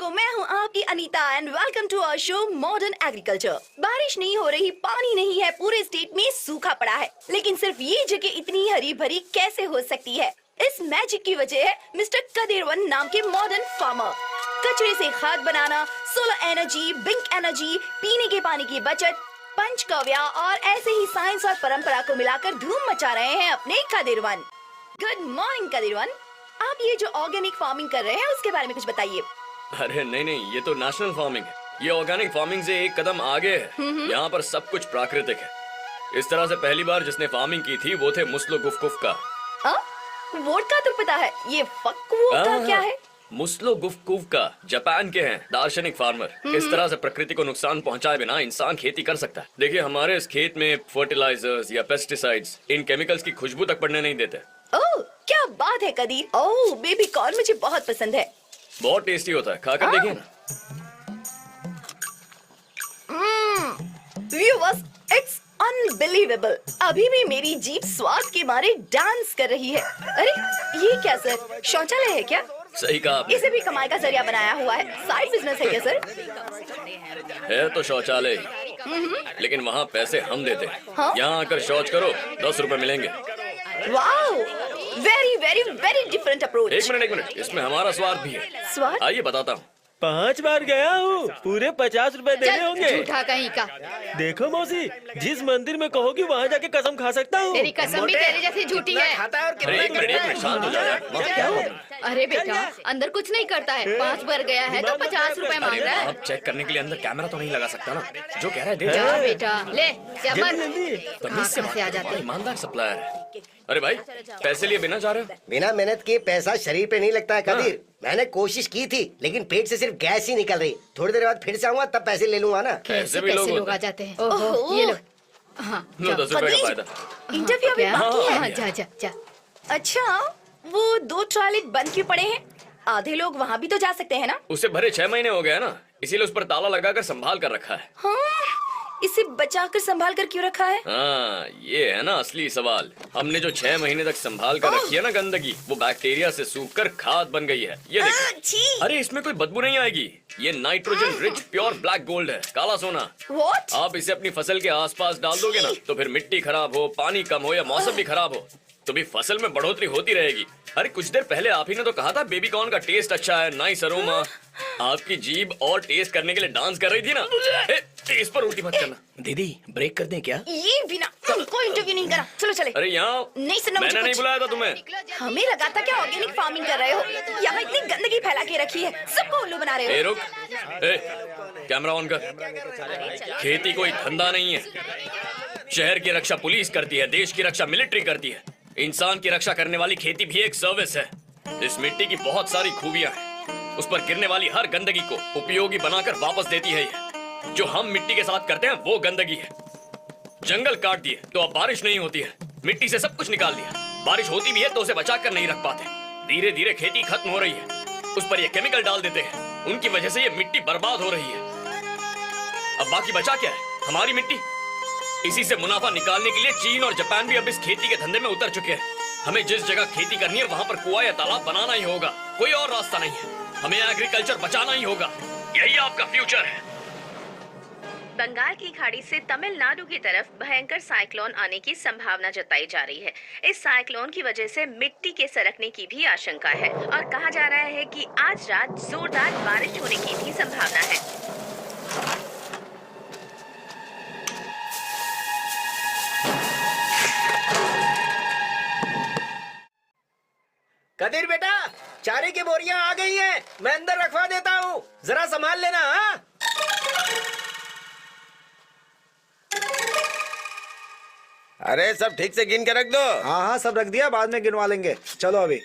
मैं हूँ आपकी Anita and welcome to our show modern agriculture. बारिश नहीं हो रही, पानी नहीं है, पूरे स्टेट में सूखा पड़ा है, लेकिन सिर्फ ये जगह इतनी हरी भरी कैसे हो सकती है? इस मैजिक की वजह है मिस्टर कदीरवन नाम के मॉडर्न फार्मर। कचरे से खाद बनाना, सोलर एनर्जी, बिंक एनर्जी, पीने के पानी की बचत, पंचगव्य और ऐसे ही साइंस और परंपरा को मिलाकर धूम मचा रहे हैं अपने कदीरवन। गुड मॉर्निंग कदीरवन, आप ये जो ऑर्गेनिक फार्मिंग कर रहे हैं उसके बारे में कुछ बताइए। अरे नहीं, ये तो नेशनल फार्मिंग है। ये ऑर्गेनिक फार्मिंग से एक कदम आगे है। यहाँ पर सब कुछ प्राकृतिक है। इस तरह से पहली बार जिसने फार्मिंग की थी वो थे मुस्लो गुफ्कुफ का। वोडका तो पता है, ये फक वोडका क्या है? मुस्लो गुफ्कुफ का जापान के हैं दार्शनिक फार्मर। इस तरह से प्रकृति को नुकसान पहुंचाए बिना इंसान खेती कर सकता है। देखिए, हमारे इस खेत में फर्टिलाइजर्स या पेस्टिसाइड्स, इन केमिकल्स की खुशबू तक पड़ने नहीं देते। ओह, क्या बात है कदीर। ओह, बेबी कॉर्न मुझे बहुत पसंद है। बहुत टेस्टी होता है, खाकर देखिए ना। Viewers, it's unbelievable. अभी भी मेरी जीभ स्वाद के मारे डांस कर रही है। अरे ये क्या सर, शौचालय है क्या? सही कहा आपने। इसे भी कमाई का जरिया बनाया हुआ है। साइड बिजनेस है क्या सर? है तो शौचालय, लेकिन वहाँ पैसे हम देते हैं। हाँ? यहाँ आकर शौच करो, 10 रुपए मिलेंगे। Wow, very very very different approach. एक मिनट, इसमें हमारा स्वाद भी है। स्वाद? आइए बताता हूँ। 5 बार गया हूँ, पूरे 50 रुपए देने होंगे। झूठा कहीं का। देखो मौसी, जिस मंदिर में कहोगी वहाँ जाके कसम खा सकता हूँ। तेरी कसम भी तेरी जैसी झूठी है। अरे एक मिनट, शांत हो जाओ यार। क्या हुआ? अरे बेटा, अंदर कुछ नहीं करता है। 5 बार गया है तो 50 रुपए मांग रहा है। आप चेक करने के लिए अंदर कैमरा तो नहीं लगा सकता ना? जो कह रहा है दे जा दो। बेटा, ले जा मत। तमीज से कहाँ से आ जाते हैं? ईमानदार सप्लायर है। अरे भाई, पैसे लिए बिना जा रहे हो? बिना मेहनत के पैसा शरीर पे नहीं लगता है कदीर। मैंने कोशिश की थी, लेकिन पेट से सिर्फ गैस ही निकल रही। थोड़ी देर बाद फिर से आऊंगा, तब पैसे ले लूंगा ना। कैसे भी लोग लोग आ जाते हैं। ओहो, ये लो। हाँ, लो 10 रुपए का फायदा। इंटरव्यू अभी बाकी है। हाँ, जा जा जा। अच्छा, वो 2 टॉयलेट बंद क्यों पड़े हैं? आधे लोग वहाँ भी तो जा सकते हैं ना? उसे भरे 6 महीने हो गए ना, इसीलिए उस पर ताला लगाकर संभाल कर रखा है। हाँ, इसे बचाकर संभाल कर क्यों रखा है? हाँ, ये है ना असली सवाल। हमने जो 6 महीने तक संभाल कर रखी है ना गंदगी, वो बैक्टीरिया से सूखकर खाद बन गई है। ये देखो। छी! अरे इसमें कोई बदबू नहीं आएगी। ये nitrogen rich pure black gold है, काला सोना। What? आप इसे अपनी फसल के आसपास डाल दोगे ना, तो फिर मिट्टी खराब हो, पानी कम हो या मौसम भी खराब हो, तो भी फसल में बढ़ोतरी होती रहेगी। अरे कुछ देर पहले आप ही ने तो कहा था बेबी कॉर्न का टेस्ट अच्छा है, नाइस अरोमा। आपकी जीभ और टेस्ट करने के लिए डांस कर रही थी ना। टेस्ट पर उल्टी मत करना। दीदी, ब्रेक कर दें क्या? ये बिना कोई इंटरव्यू नहीं करा। चलो चले। अरे यहाँ नहीं सुनना मुझे मैंने नहीं कुछ। बुलाया था तुम्हें। हमें लगा था क्या ऑर्गेनिक फार्मिंग कर रहे हो? यहाँ इतनी गंदगी फैला के रखी है, सबको उल्लू बना रहे ए हो। रुक, कैमरा ऑन कर। खेती कोई धंधा नहीं है। शहर की रक्षा पुलिस करती है, देश की रक्षा मिलिट्री करती है। इंसान की रक्षा करने वाली खेती भी एक सर्विस है। इस मिट्टी की बहुत सारी खूबियां हैं। उस पर गिरने वाली हर गंदगी को उपयोगी बनाकर वापस देती है ये। जो हम मिट्टी के साथ करते हैं वो गंदगी है। जंगल काट दिए तो अब बारिश नहीं होती है। मिट्टी से सब कुछ निकाल दिया, बारिश होती भी है तो उसे बचा कर नहीं रख पाते। धीरे धीरे खेती खत्म हो रही है। उस पर ये केमिकल डाल देते हैं, उनकी वजह से ये मिट्टी बर्बाद हो रही है। अब बाकी बचा क्या है? हमारी मिट्टी। इसी से मुनाफा निकालने के लिए चीन और जापान भी अब इस खेती के धंधे में उतर चुके हैं। हमें जिस जगह खेती करनी है वहाँ पर कुआं या तालाब बनाना ही होगा, कोई और रास्ता नहीं है। हमें एग्रीकल्चर बचाना ही होगा, यही आपका फ्यूचर है। बंगाल की खाड़ी से तमिलनाडु की तरफ भयंकर साइक्लोन आने की संभावना जताई जा रही है। इस साइक्लोन की वजह से मिट्टी के सरकने की भी आशंका है और कहा जा रहा है कि आज रात जोरदार बारिश होने की भी संभावना है। कदीर बेटा, चारे की बोरियां आ गई हैं। मैं अंदर रखवा देता हूँ, जरा संभाल लेना। हाँ? अरे सब ठीक से गिन के रख दो। हाँ हाँ, सब रख दिया, बाद में गिनवा लेंगे। चलो अभी।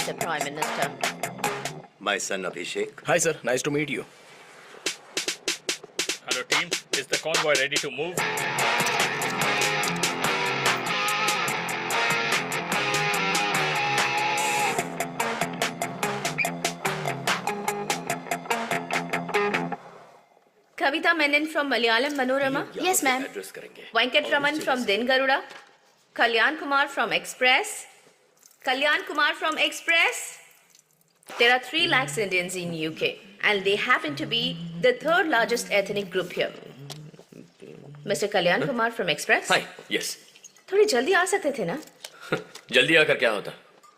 Mr. Prime Minister. My son Abhishek. Hi sir, nice to meet you. Hello team, is the convoy ready to move? Kavita Menon from Malayalam Manorama. Yes, ma'am. Address करेंगे। Venkat Raman from Din Garuda. Kalyan Kumar from Express. Kalyan Kumar from Express. There are 3 lakhs Indians in UK and they happen to be the 3rd largest ethnic group here. Mr. Kalyan Kumar from Express. Hi, yes. थोड़ी जल्दी आ सकते थे ना? जल्दी आकर क्या होता?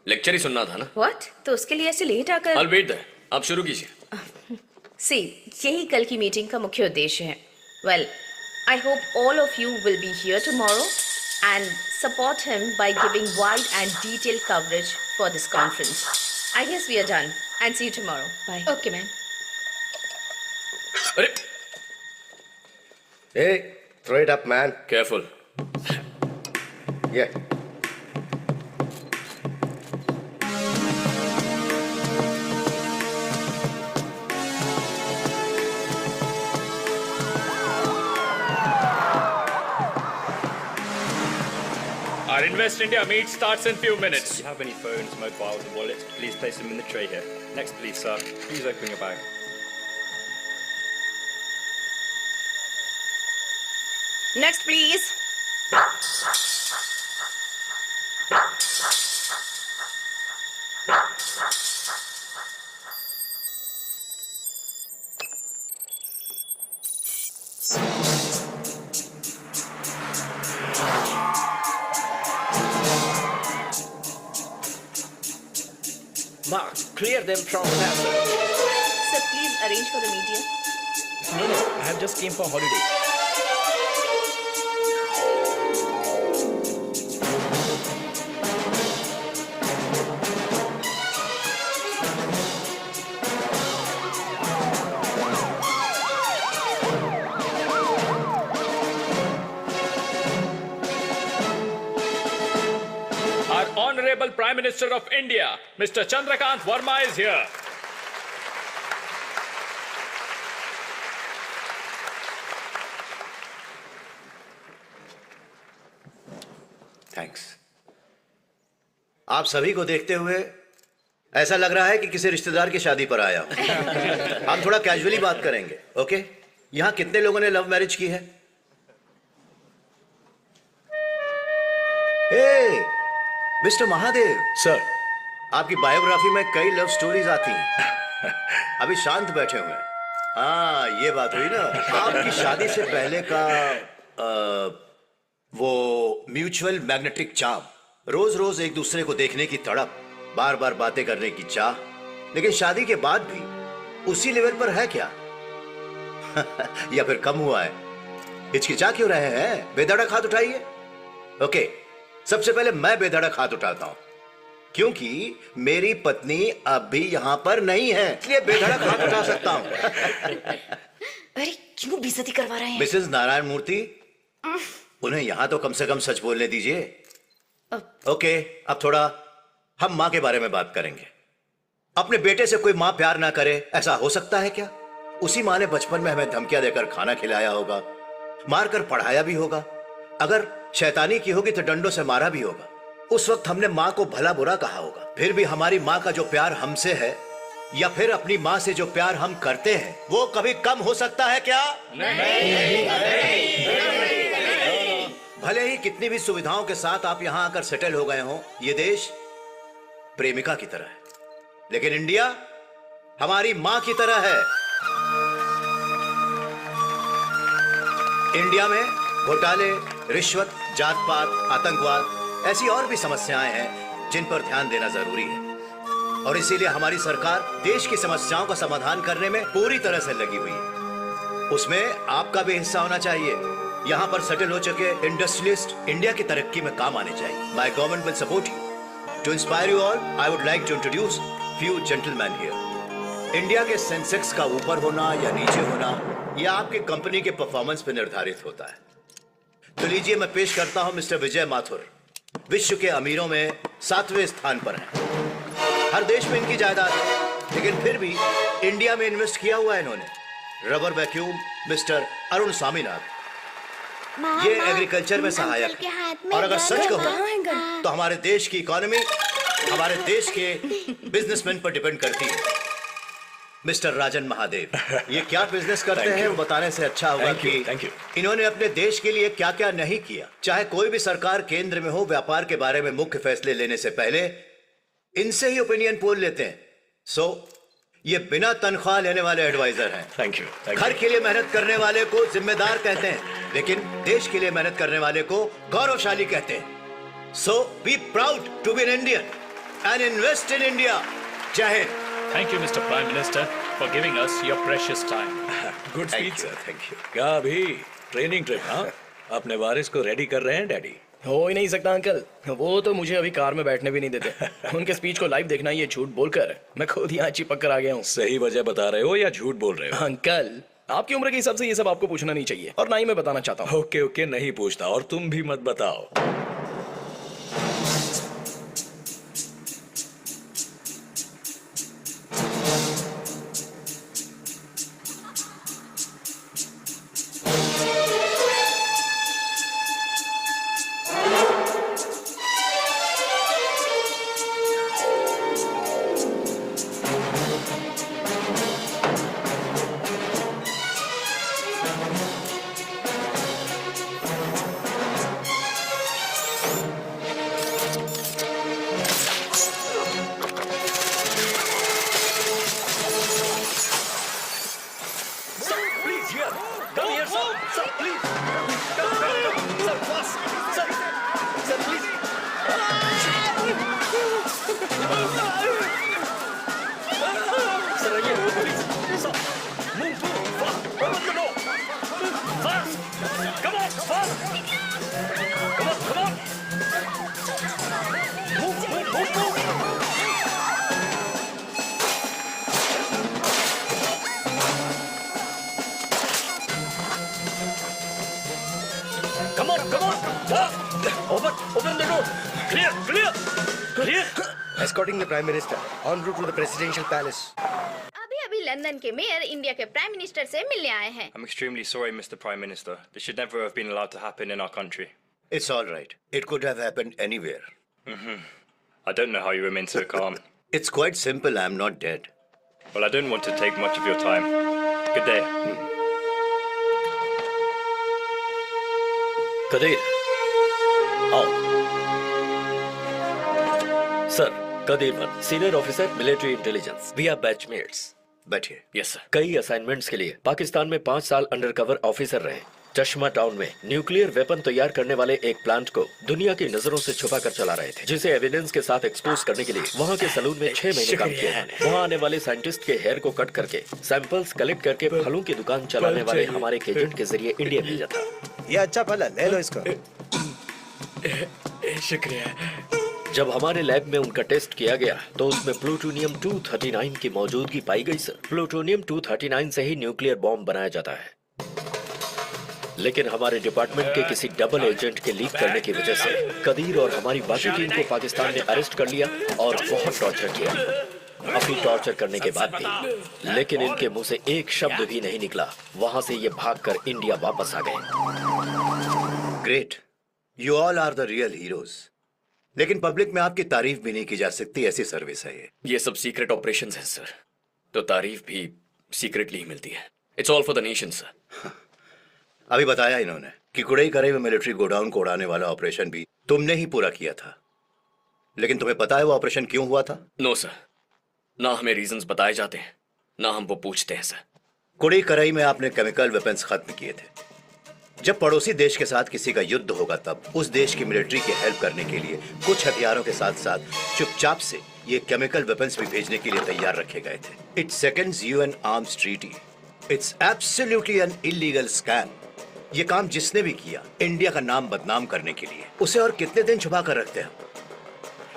Lecture ही सुनना था ना। What? तो उसके लिए ऐसे लेट आकर? I'll wait there. आप शुरू कीजिए। See, यही कल की मीटिंग का मुख्य उद्देश्य है। Well, I hope all of you will be here tomorrow and support him by giving wide and detailed coverage for this conference. I guess we are done and see you tomorrow. Bye. Okay, ma'am. अरे, Hey, throw it up, man. Careful. Yeah. Our Invest India meet starts in few minutes. If you have any phones, mobiles, or wallets, please place them in the tray here. Next, please, sir. Please open your bag. Next, please. Mark, clear them from there, sir. Sir, please arrange for the media. No, I have just came for holiday. Our Honorable Prime Minister of India, Mr. Chandrakant Verma is here. Thanks. आप सभी को देखते हुए ऐसा लग रहा है कि किसी रिश्तेदार की शादी पर आया हूं। हम थोड़ा कैजुअली बात करेंगे, ओके? यहां कितने लोगों ने लव मैरिज की है? हे, मिस्टर महादेव सर, आपकी बायोग्राफी में कई लव स्टोरीज आती हैं। अभी शांत बैठे हुए हैं। हाँ, ये बात हुई ना। आपकी शादी से पहले का वो म्यूचुअल मैग्नेटिक चार्म, रोज रोज एक दूसरे को देखने की तड़प, बार बार बातें करने की चाह, लेकिन शादी के बाद भी उसी लेवल पर है क्या? या फिर कम हुआ है? हिचकिचा क्यों रहे हैं? बेधड़क हाथ उठाइए। ओके, सबसे पहले मैं बेधड़क हाथ उठाता हूं क्योंकि मेरी पत्नी अब भी यहां पर नहीं है, इसलिए बेधड़क हाथ उठा सकता हूं। अरे क्यों बेइज्जती करवा रहे हैं? मिसेस नारायण मूर्ति, उन्हें यहां तो कम से कम सच बोलने दीजिए। ओके, अब थोड़ा हम मां के बारे में बात करेंगे। अपने बेटे से कोई मां प्यार ना करे, ऐसा हो सकता है क्या? उसी मां ने बचपन में हमें धमकियां देकर खाना खिलाया होगा, मारकर पढ़ाया भी होगा, अगर शैतानी की होगी तो डंडों से मारा भी होगा। उस वक्त हमने मां को भला बुरा कहा होगा, फिर भी हमारी मां का जो प्यार हमसे है या फिर अपनी मां से जो प्यार हम करते हैं वो कभी कम हो सकता है क्या? भले ही कितनी भी सुविधाओं के साथ आप यहां आकर सेटल हो गए हो, ये देश प्रेमिका की तरह है, लेकिन इंडिया हमारी मां की तरह है। इंडिया में घोटाले, रिश्वत, जात पात, आतंकवाद, ऐसी और भी समस्याएं हैं जिन पर ध्यान देना जरूरी है, और इसीलिए हमारी सरकार देश की समस्याओं का समाधान करने में पूरी तरह से लगी हुई है। उसमें आपका भी हिस्सा होना चाहिए। यहाँ पर सेटल हो चुके इंडस्ट्रियलिस्ट इंडिया की तरक्की में काम आने चाहिए। My government will support you. To inspire you all, I would like to introduce few gentleman here. India के सेंसेक्स का ऊपर होना या नीचे होना यह आपकी कंपनी के परफॉर्मेंस पर निर्धारित होता है। तो लीजिए, मैं पेश करता हूं मिस्टर विजय माथुर, विश्व के अमीरों में 7वें स्थान पर हैं। हर देश में इनकी जायदाद है, लेकिन फिर भी इंडिया में इन्वेस्ट किया हुआ है इन्होंने। Rubber vacuum mister Arun Swaminathan, ये एग्रीकल्चर में सहायक है। और अगर सच कहूं तो हमारे देश की इकोनॉमी हमारे देश के बिजनेसमैन पर डिपेंड करती है। मिस्टर राजन महादेव, ये क्या बिजनेस करते हैं वो बताने से अच्छा होगा कि इन्होंने अपने देश के लिए क्या क्या नहीं किया। चाहे कोई भी सरकार केंद्र में हो, व्यापार के बारे में मुख्य फैसले लेने से पहले इनसे ही ओपिनियन पोल लेते हैं। ये बिना तनख्वाह लेने वाले एडवाइजर हैं। Thank you. घर के लिए मेहनत करने वाले को जिम्मेदार कहते हैं, लेकिन देश के लिए मेहनत करने वाले को गौरवशाली कहते हैं। So be proud to be an Indian and invest in India. जय Hind. Thank you, Mr. Prime Minister, for giving us your precious time. Good speech sir, thank you. क्या अभी ट्रेनिंग ट्रिप? हाँ, अपने वारिस को रेडी कर रहे हैं डैडी? हो ही नहीं सकता अंकल, वो तो मुझे अभी कार में बैठने भी नहीं देते। उनके स्पीच को लाइव देखना ये झूठ बोलकर मैं खुद यहाँ चिपक कर आ गया हूँ। सही वजह बता रहे हो या झूठ बोल रहे हो? अंकल, आपकी उम्र के हिसाब से ये सब आपको पूछना नहीं चाहिए और ना ही मैं बताना चाहता हूँ। ओके ओके, नहीं पूछता और तुम भी मत बताओ। Escorting the Prime Minister en route to the Presidential Palace. अभी लंदन के मेयर इंडिया के प्राइम मिनिस्टर से मिलने आए हैं। I'm extremely sorry, Mr. Prime Minister. This should never have been allowed to happen in our country. It's all right. It could have happened anywhere. I don't know how you remain so calm. It's quite simple. I'm not dead. Well, I don't want to take much of your time. Good day. Qadir, आओ। Sir, Qadir one, senior officer military intelligence. We are batchmates. बैठिए। Yes sir. कई assignments के लिए पाकिस्तान में 5 साल undercover officer रहे। चश्मा town में न्यूक्लियर वेपन तैयार करने वाले एक प्लांट को दुनिया की नजरों से छुपा कर चला रहे थे, जिसे एविडेंस के साथ एक्सपोज करने के लिए वहाँ के सलून में 6 महीने काम किया। वहाँ आने वाले साइंटिस्ट के हेयर को कट करके सैंपल्स कलेक्ट करके फलों की दुकान चलाने वाले हमारे एक एजेंट के जरिए इंडिया भेजा था। ये अच्छा फल है, ले लो इसको। शुक्रिया। जब हमारे लैब में उनका टेस्ट किया गया तो उसमें प्लूटोनियम 239 की मौजूदगी पाई गई सर। प्लूटोनियम 239 से ही न्यूक्लियर बॉम्ब बनाया जाता है, लेकिन हमारे डिपार्टमेंट के किसी डबल एजेंट के लीक करने की वजह से कदीर और हमारी बाकी टीम को पाकिस्तान ने अरेस्ट कर लिया और बहुत टॉर्चर किया। काफी टॉर्चर करने के बाद भी लेकिन इनके मुंह से एक शब्द भी नहीं निकला। वहां से ये भागकर इंडिया वापस आ गए। Great, you all are the real heroes. लेकिन पब्लिक में आपकी तारीफ भी नहीं की जा सकती, ऐसी सर्विस है ये सब सीक्रेट ऑपरेशंस हैं सर, तो तारीफ भी सीक्रेटली ही मिलती है। It's all for the nation sir. अभी बताया इन्होंने कि कुड़ई करे में मिलिट्री गोडाउन को उड़ाने वाला ऑपरेशन भी तुमने ही पूरा किया था, लेकिन तुम्हें पता है वो ऑपरेशन क्यों हुआ था? नो सर, ना हमें रीजंस बताए जाते हैं ना हम वो पूछते हैं सर। कुड़ई करई में आपने केमिकल वेपन्स खत्म किए थे। जब पड़ोसी देश के साथ किसी का युद्ध होगा तब उस देश की मिलिट्री की हेल्प करने के लिए कुछ हथियारों के साथ साथ चुपचाप से ये केमिकल वेपन्स भी भेजने के लिए तैयार रखे गए थे। It seconds UN arms treaty. It's absolutely an illegal scam. ये काम जिसने भी किया इंडिया का नाम बदनाम करने के लिए, उसे और कितने दिन छुपा कर रखते हैं?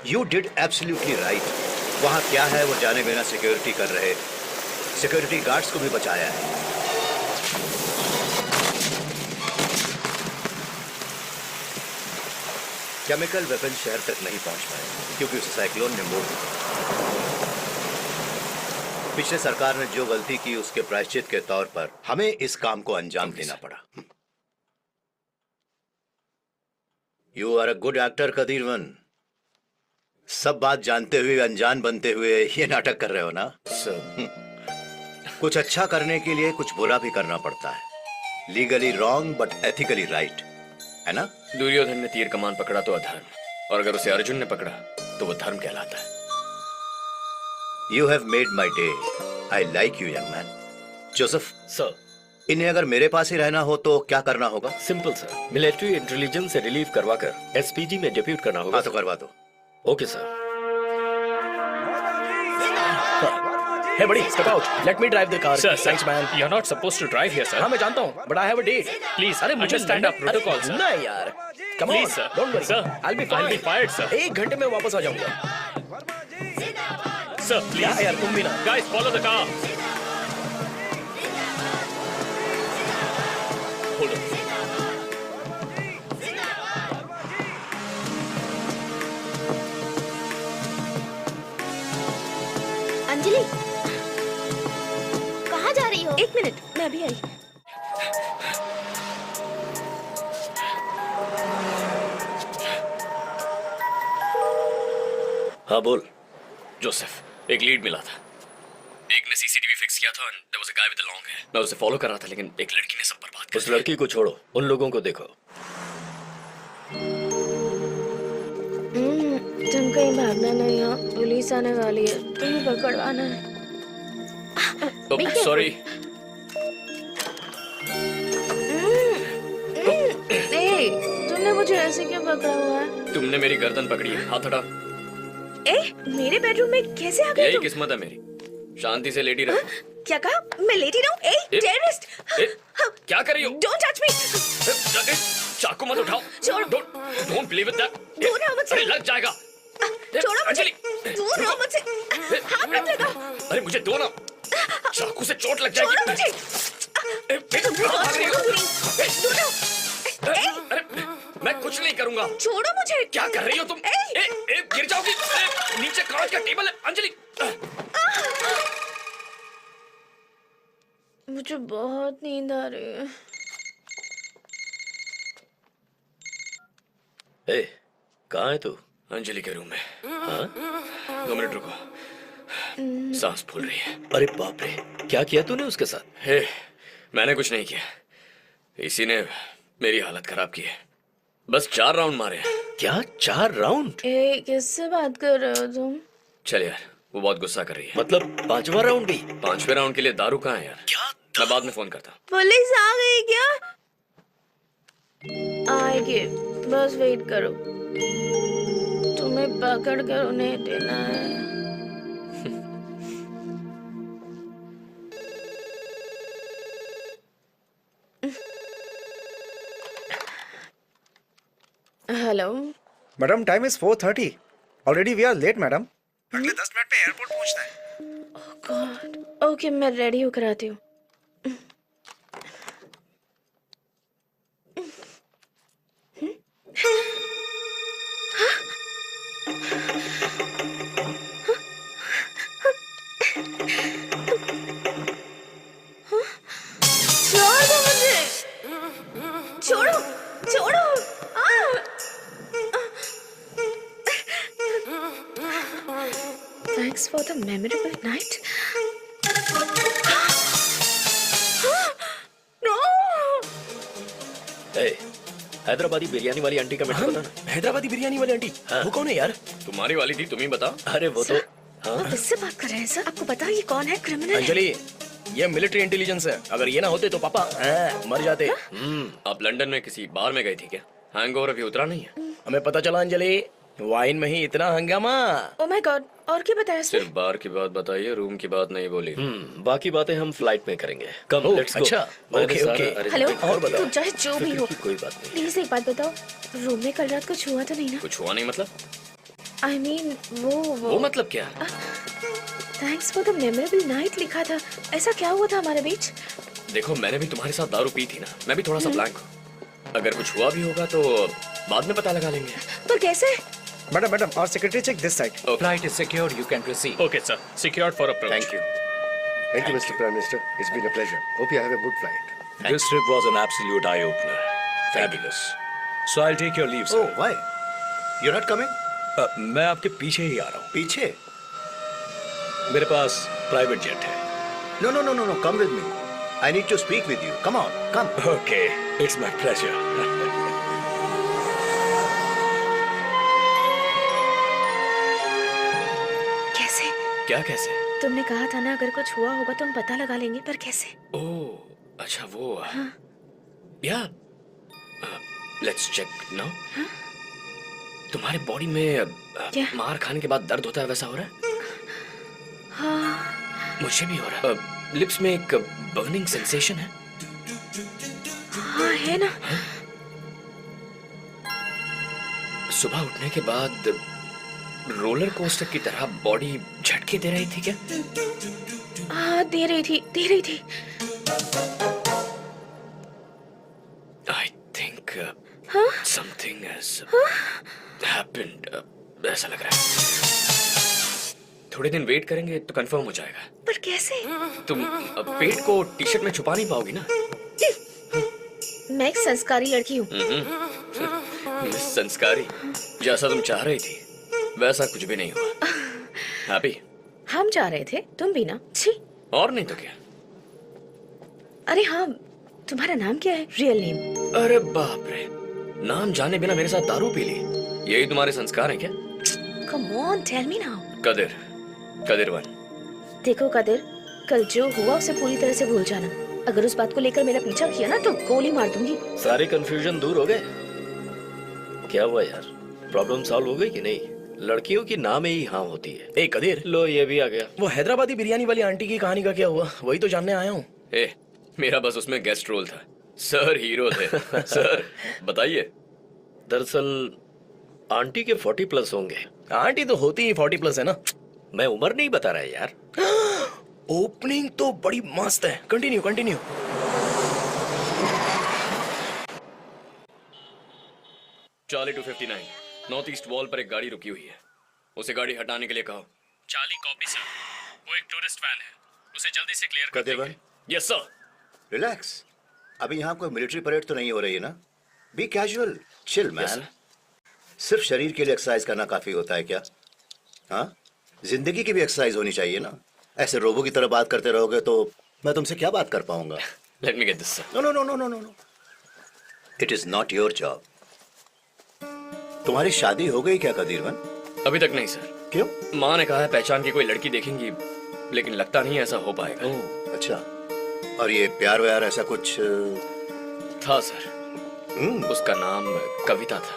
You did absolutely right. वहां क्या है वो जाने बिना सिक्योरिटी कर रहे सिक्योरिटी गार्ड्स को भी बचाया है। केमिकल वेपन शहर तक नहीं पहुंच पाए क्योंकि उसे साइक्लोन ने मोड़ दिया। पिछले सरकार ने जो गलती की उसके प्रायश्चित के तौर पर हमें इस काम को अंजाम देना पड़ा। You are a good actor कदीरवन। सब बात जानते हुए अनजान बनते हुए ये नाटक कर रहे हो ना? कुछ अच्छा करने के लिए कुछ बुरा भी करना पड़ता है। Legally wrong but ethically right, है ना? दुर्योधन ने तीर कमान पकड़ा तो अधर्म, और अगर उसे अर्जुन ने पकड़ा तो वो धर्म कहलाता है। You have made my day. I like you, young man. Joseph sir, इन्हें अगर मेरे पास ही रहना हो तो क्या करना होगा? सिंपल सर, मिलिट्री इंटेलिजेंस से रिलीव करवाकर एसपीजी में डिप्यूट करना होगा। हाँ तो करवा दो। Okay sir. Hey buddy, step out. Let me drive the car. Sir, Thanks man. You're not supposed to drive here, sir. हाँ मैं जानता हूँ, but I have a date. Please, अरे मुझे understand our protocol, sir. नहीं यार. Come Please, on. sir. Don't worry. Sir, I'll be fine. I'll be fired, sir. 1 घंटे में वापस आ जाऊंगा. Sir, please. क्या यार तुम भी ना. Guys, follow the car. Hold on. Anjali, कहाँ जा रही हो? 1 मिनट, मैं अभी आई। हाँ बोल। जोसेफ, एक लीड मिला था। एक ने सीसीटीवी फिक्स किया था, and there was a guy with a long hair. मैं उसे फॉलो कर रहा था, लेकिन एक लड़की ने सब बर्बाद कर उस लड़की को छोड़ो, उन लोगों को देखो। तुम कहीं भागना नहीं हो, पुलिस आने वाली है, तुम्हें पकड़वाना है। दिया। सॉरी। तुमने मुझे ऐसे क्यों पकड़ा हुआ है? तुमने मेरी गर्दन पकड़ी है, हाथ हटा। मेरे बेडरूम में कैसे आ गए यही तुम? किस्मत है मेरी। शांति से लेटी रहो। क्या कहा? मैं लेटी रहूं? टेररिस्ट! क्या कर रही हो? Don't touch me! चाकू मत उठाओ। छोड़ो। Don't play with that. दूर रहो मुझसे। अरे लग जाएगा। छोड़ो मुझे। अंजलि, दूर रहो मुझसे। हाथ मत लगाओ। अरे मुझे दो ना, चाकू से चोट लग जाएगी। छोड़ो मुझे। भाग रही हो? दूर रहो। अरे मैं कुछ नहीं करूंगा। छोड़ो मुझे। क्या कर रही हो तुम? गिर जाओगी। नीचे कांच का टेबल है। अंजलि, मुझे बहुत नींद आ रही है। ए, कहाँ है तू? अंजलि के रूम में। हाँ? 2 मिनट रुको, सांस फूल रही है। अरे बाप रे, क्या किया तूने उसके साथ? मैंने कुछ नहीं किया, इसी ने मेरी हालत खराब की है। बस 4 राउंड मारे हैं। क्या 4 राउंड? किससे बात कर रहे हो तुम? चल यार, वो बहुत गुस्सा कर रही है। मतलब 5वां राउंड भी? 5वें राउंड के लिए दारू कहाँ है यार? क्या? मैं बाद में फोन करता हूँ। पुलिस आ गई क्या? आएगी, बस वेट करो। तुम्हें पकड़ कर उन्हें देना है। Hello madam, time is 4:30. Already we are late madam. अगले 10 मिनट में एयरपोर्ट पहुंचना है. Oh god. ओके, मैं रेडी होकर आती हूँ। छोड़ो, छोड़ो। Thanks for the memorable night. No! ए, हैदराबादी बिरयानी वाली आंटी का मैटर बता ना। हैदराबादी बिरयानी वाली आंटी, हाँ। वो कौन है यार? तुम्हारी वाली थी, तुम ही बताओ। अरे वो तो हाँ? इससे बात कर रहे हैं सर? आपको पता है ये कौन है? क्रिमिनल है। अंजलि, ये मिलिट्री इंटेलिजेंस है. अगर ये ना होते तो पापा मर जाते. आप लंदन में किसी बार में गई थी क्या? हैंगओवर अभी उतरा नहीं है? हमें पता चला अंजलि, वाइन में ही इतना हंगामा. Oh my God, और क्या बताया इसने? सिर्फ बार की बात बताइए, रूम की बात नहीं बोली। बाकी बातें हम फ्लाइट में करेंगे। कम, ओह, लेट्स गो। अच्छा, ओके, ओके। हेलो, और बताओ। तुम चाहे जो भी हो, कोई बात नहीं। प्लीज एक बात बताओ, रूम में कल रात कुछ हुआ तो नहीं ना? कुछ हुआ नहीं मतलब? I mean, वो मतलब क्या? Thanks for the memorable night लिखा था, ऐसा क्या हुआ था हमारे बीच? देखो, मैंने भी तुम्हारे साथ दारू पी थी ना, मैं भी थोड़ा सा ब्लैंक हूँ। अगर कुछ हुआ भी होगा तो बाद में पता लगा लेंगे। पर कैसे? Madam, our secretary check this side. Flight is secured. You can proceed. Okay, sir. Secured for approach. Thank you. Thank you, Mr. Prime Minister. It's been a pleasure. Hope you have a good flight. This trip was an absolute eye-opener. Fabulous. So I'll take your leave, sir. Oh, why? You're not coming? मैं आपके पीछे ही आ रहा हूँ. पीछे? मेरे पास private jet है. No. Come with me. I need to speak with you. Come on, come. Okay, it's my pleasure. कैसे? क्या कैसे? तुमने कहा था ना अगर कुछ हुआ होगा तो हम पता लगा लेंगे, पर कैसे? ओह अच्छा वो या लेट्स चेक नाउ. तुम्हारे बॉडी में मार खाने के बाद दर्द होता है वैसा हो रहा है? हाँ. मुझे भी हो रहा है. लिप्स में एक बर्निंग सेंसेशन है. हाँ है ना. सुबह उठने के बाद रोलर कोस्टर की तरह बॉडी झटके दे रही थी क्या? हाँ दे रही थी. I think something has happened. ऐसा लग रहा है. थोड़े दिन वेट करेंगे तो कंफर्म हो जाएगा. पर कैसे? तुम पेट को टी शर्ट में छुपा नहीं पाओगी ना. मैं एक संस्कारी लड़की हूँ. संस्कारी जैसा तुम चाह रही थी वैसा कुछ भी नहीं हुआ. हैप्पी? हम चाह रहे थे, तुम भी ना. छी. और नहीं तो क्या. अरे हाँ, तुम्हारा नाम क्या है? Real name? अरे बाप रे, नाम जाने बिना मेरे साथ दारू पी ली. यही तुम्हारे संस्कार हैं क्या? Come on, tell me now. Qadir one. देखो कदिर, कल जो हुआ उसे पूरी तरह से भूल जाना. अगर उस बात को लेकर मेरा पीछा किया ना तो गोली मार दूंगी. सारे कंफ्यूजन दूर हो गए? क्या हुआ यार, प्रॉब्लम सॉल्व हो गई कि नहीं? लड़कियों की नाम ही हाँ होती है. ए कदीर, लो ये भी आ गया. वो हैदराबादी बिरयानी वाली आंटी की कहानी का क्या हुआ? वही तो जानने आया हूँ. मेरा बस उसमें गेस्ट रोल था. सर हीरो थे. सर बताइए. दरअसल आंटी के 40+ होंगे. आंटी तो होती ही 40+ है ना. मैं उम्र नहीं बता रहा यार. ओपनिंग तो बड़ी मस्त है. Continue. Charlie 259 north east wall पर एक गाड़ी रुकी हुई है. उसे गाड़ी हटाने के लिए कहो. Charlie copy sir. वो एक टूरिस्ट वैन है, उसे जल्दी से क्लियर कर कदिर. Yes sir. रिलैक्स. अभी यहाँ कोई मिलिट्री परेड तो नहीं हो रही है ना? Be casual, chill man. सिर्फ शरीर के लिए एक्सरसाइज करना काफी होता है क्या? हाँ, जिंदगी की भी एक्सरसाइज होनी चाहिए ना. ऐसे रोबो की तरह बात करते रहोगे तो मैं तुमसे क्या बात कर पाऊंगा? Let me get this sir. No. It is not your job. तुम्हारी शादी हो गई क्या कदीरवन? अभी तक नहीं सर. क्यों? माँ ने कहा है पहचान की कोई लड़की देखेंगी, लेकिन लगता नहीं ऐसा हो पाएगा. ओह अच्छा. और ये प्यार व्यार ऐसा कुछ था सर. उसका नाम कविता था.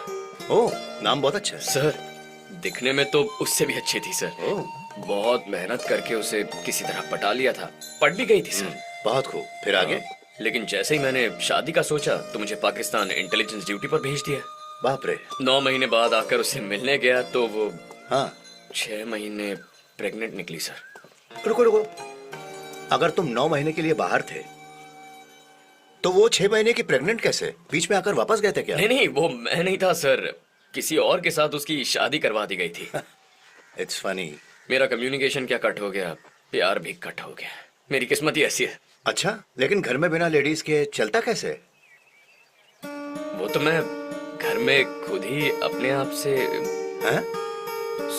ओह, नाम बहुत अच्छा है. सर दिखने में तो उससे भी अच्छी थी सर. बहुत मेहनत करके उसे किसी तरह पटा लिया था. पट भी गई थी सर. बहुत खूब. फिर आगे? लेकिन जैसे ही मैंने शादी का सोचा तो मुझे पाकिस्तान इंटेलिजेंस ड्यूटी पर भेज दिया. बाप रे. 9 महीने बाद आकर उससे मिलने गया तो वो हाँ 6 महीने प्रेग्नेंट निकली सर. रुको. अगर तुम 9 महीने के लिए बाहर थे तो वो 6 महीने की प्रेग्नेंट कैसे? बीच में आकर वापस गए थे क्या? नहीं, वो मैं नहीं था सर. किसी और के साथ उसकी शादी करवा दी गई थी. It's funny. मेरा कम्युनिकेशन क्या कट हो गया, प्यार भी कट हो गया. मेरी किस्मत ही ऐसी है. अच्छा, लेकिन घर में बिना लेडीज के चलता कैसे? वो तो मैं घर में खुद ही अपने आप से. हैं?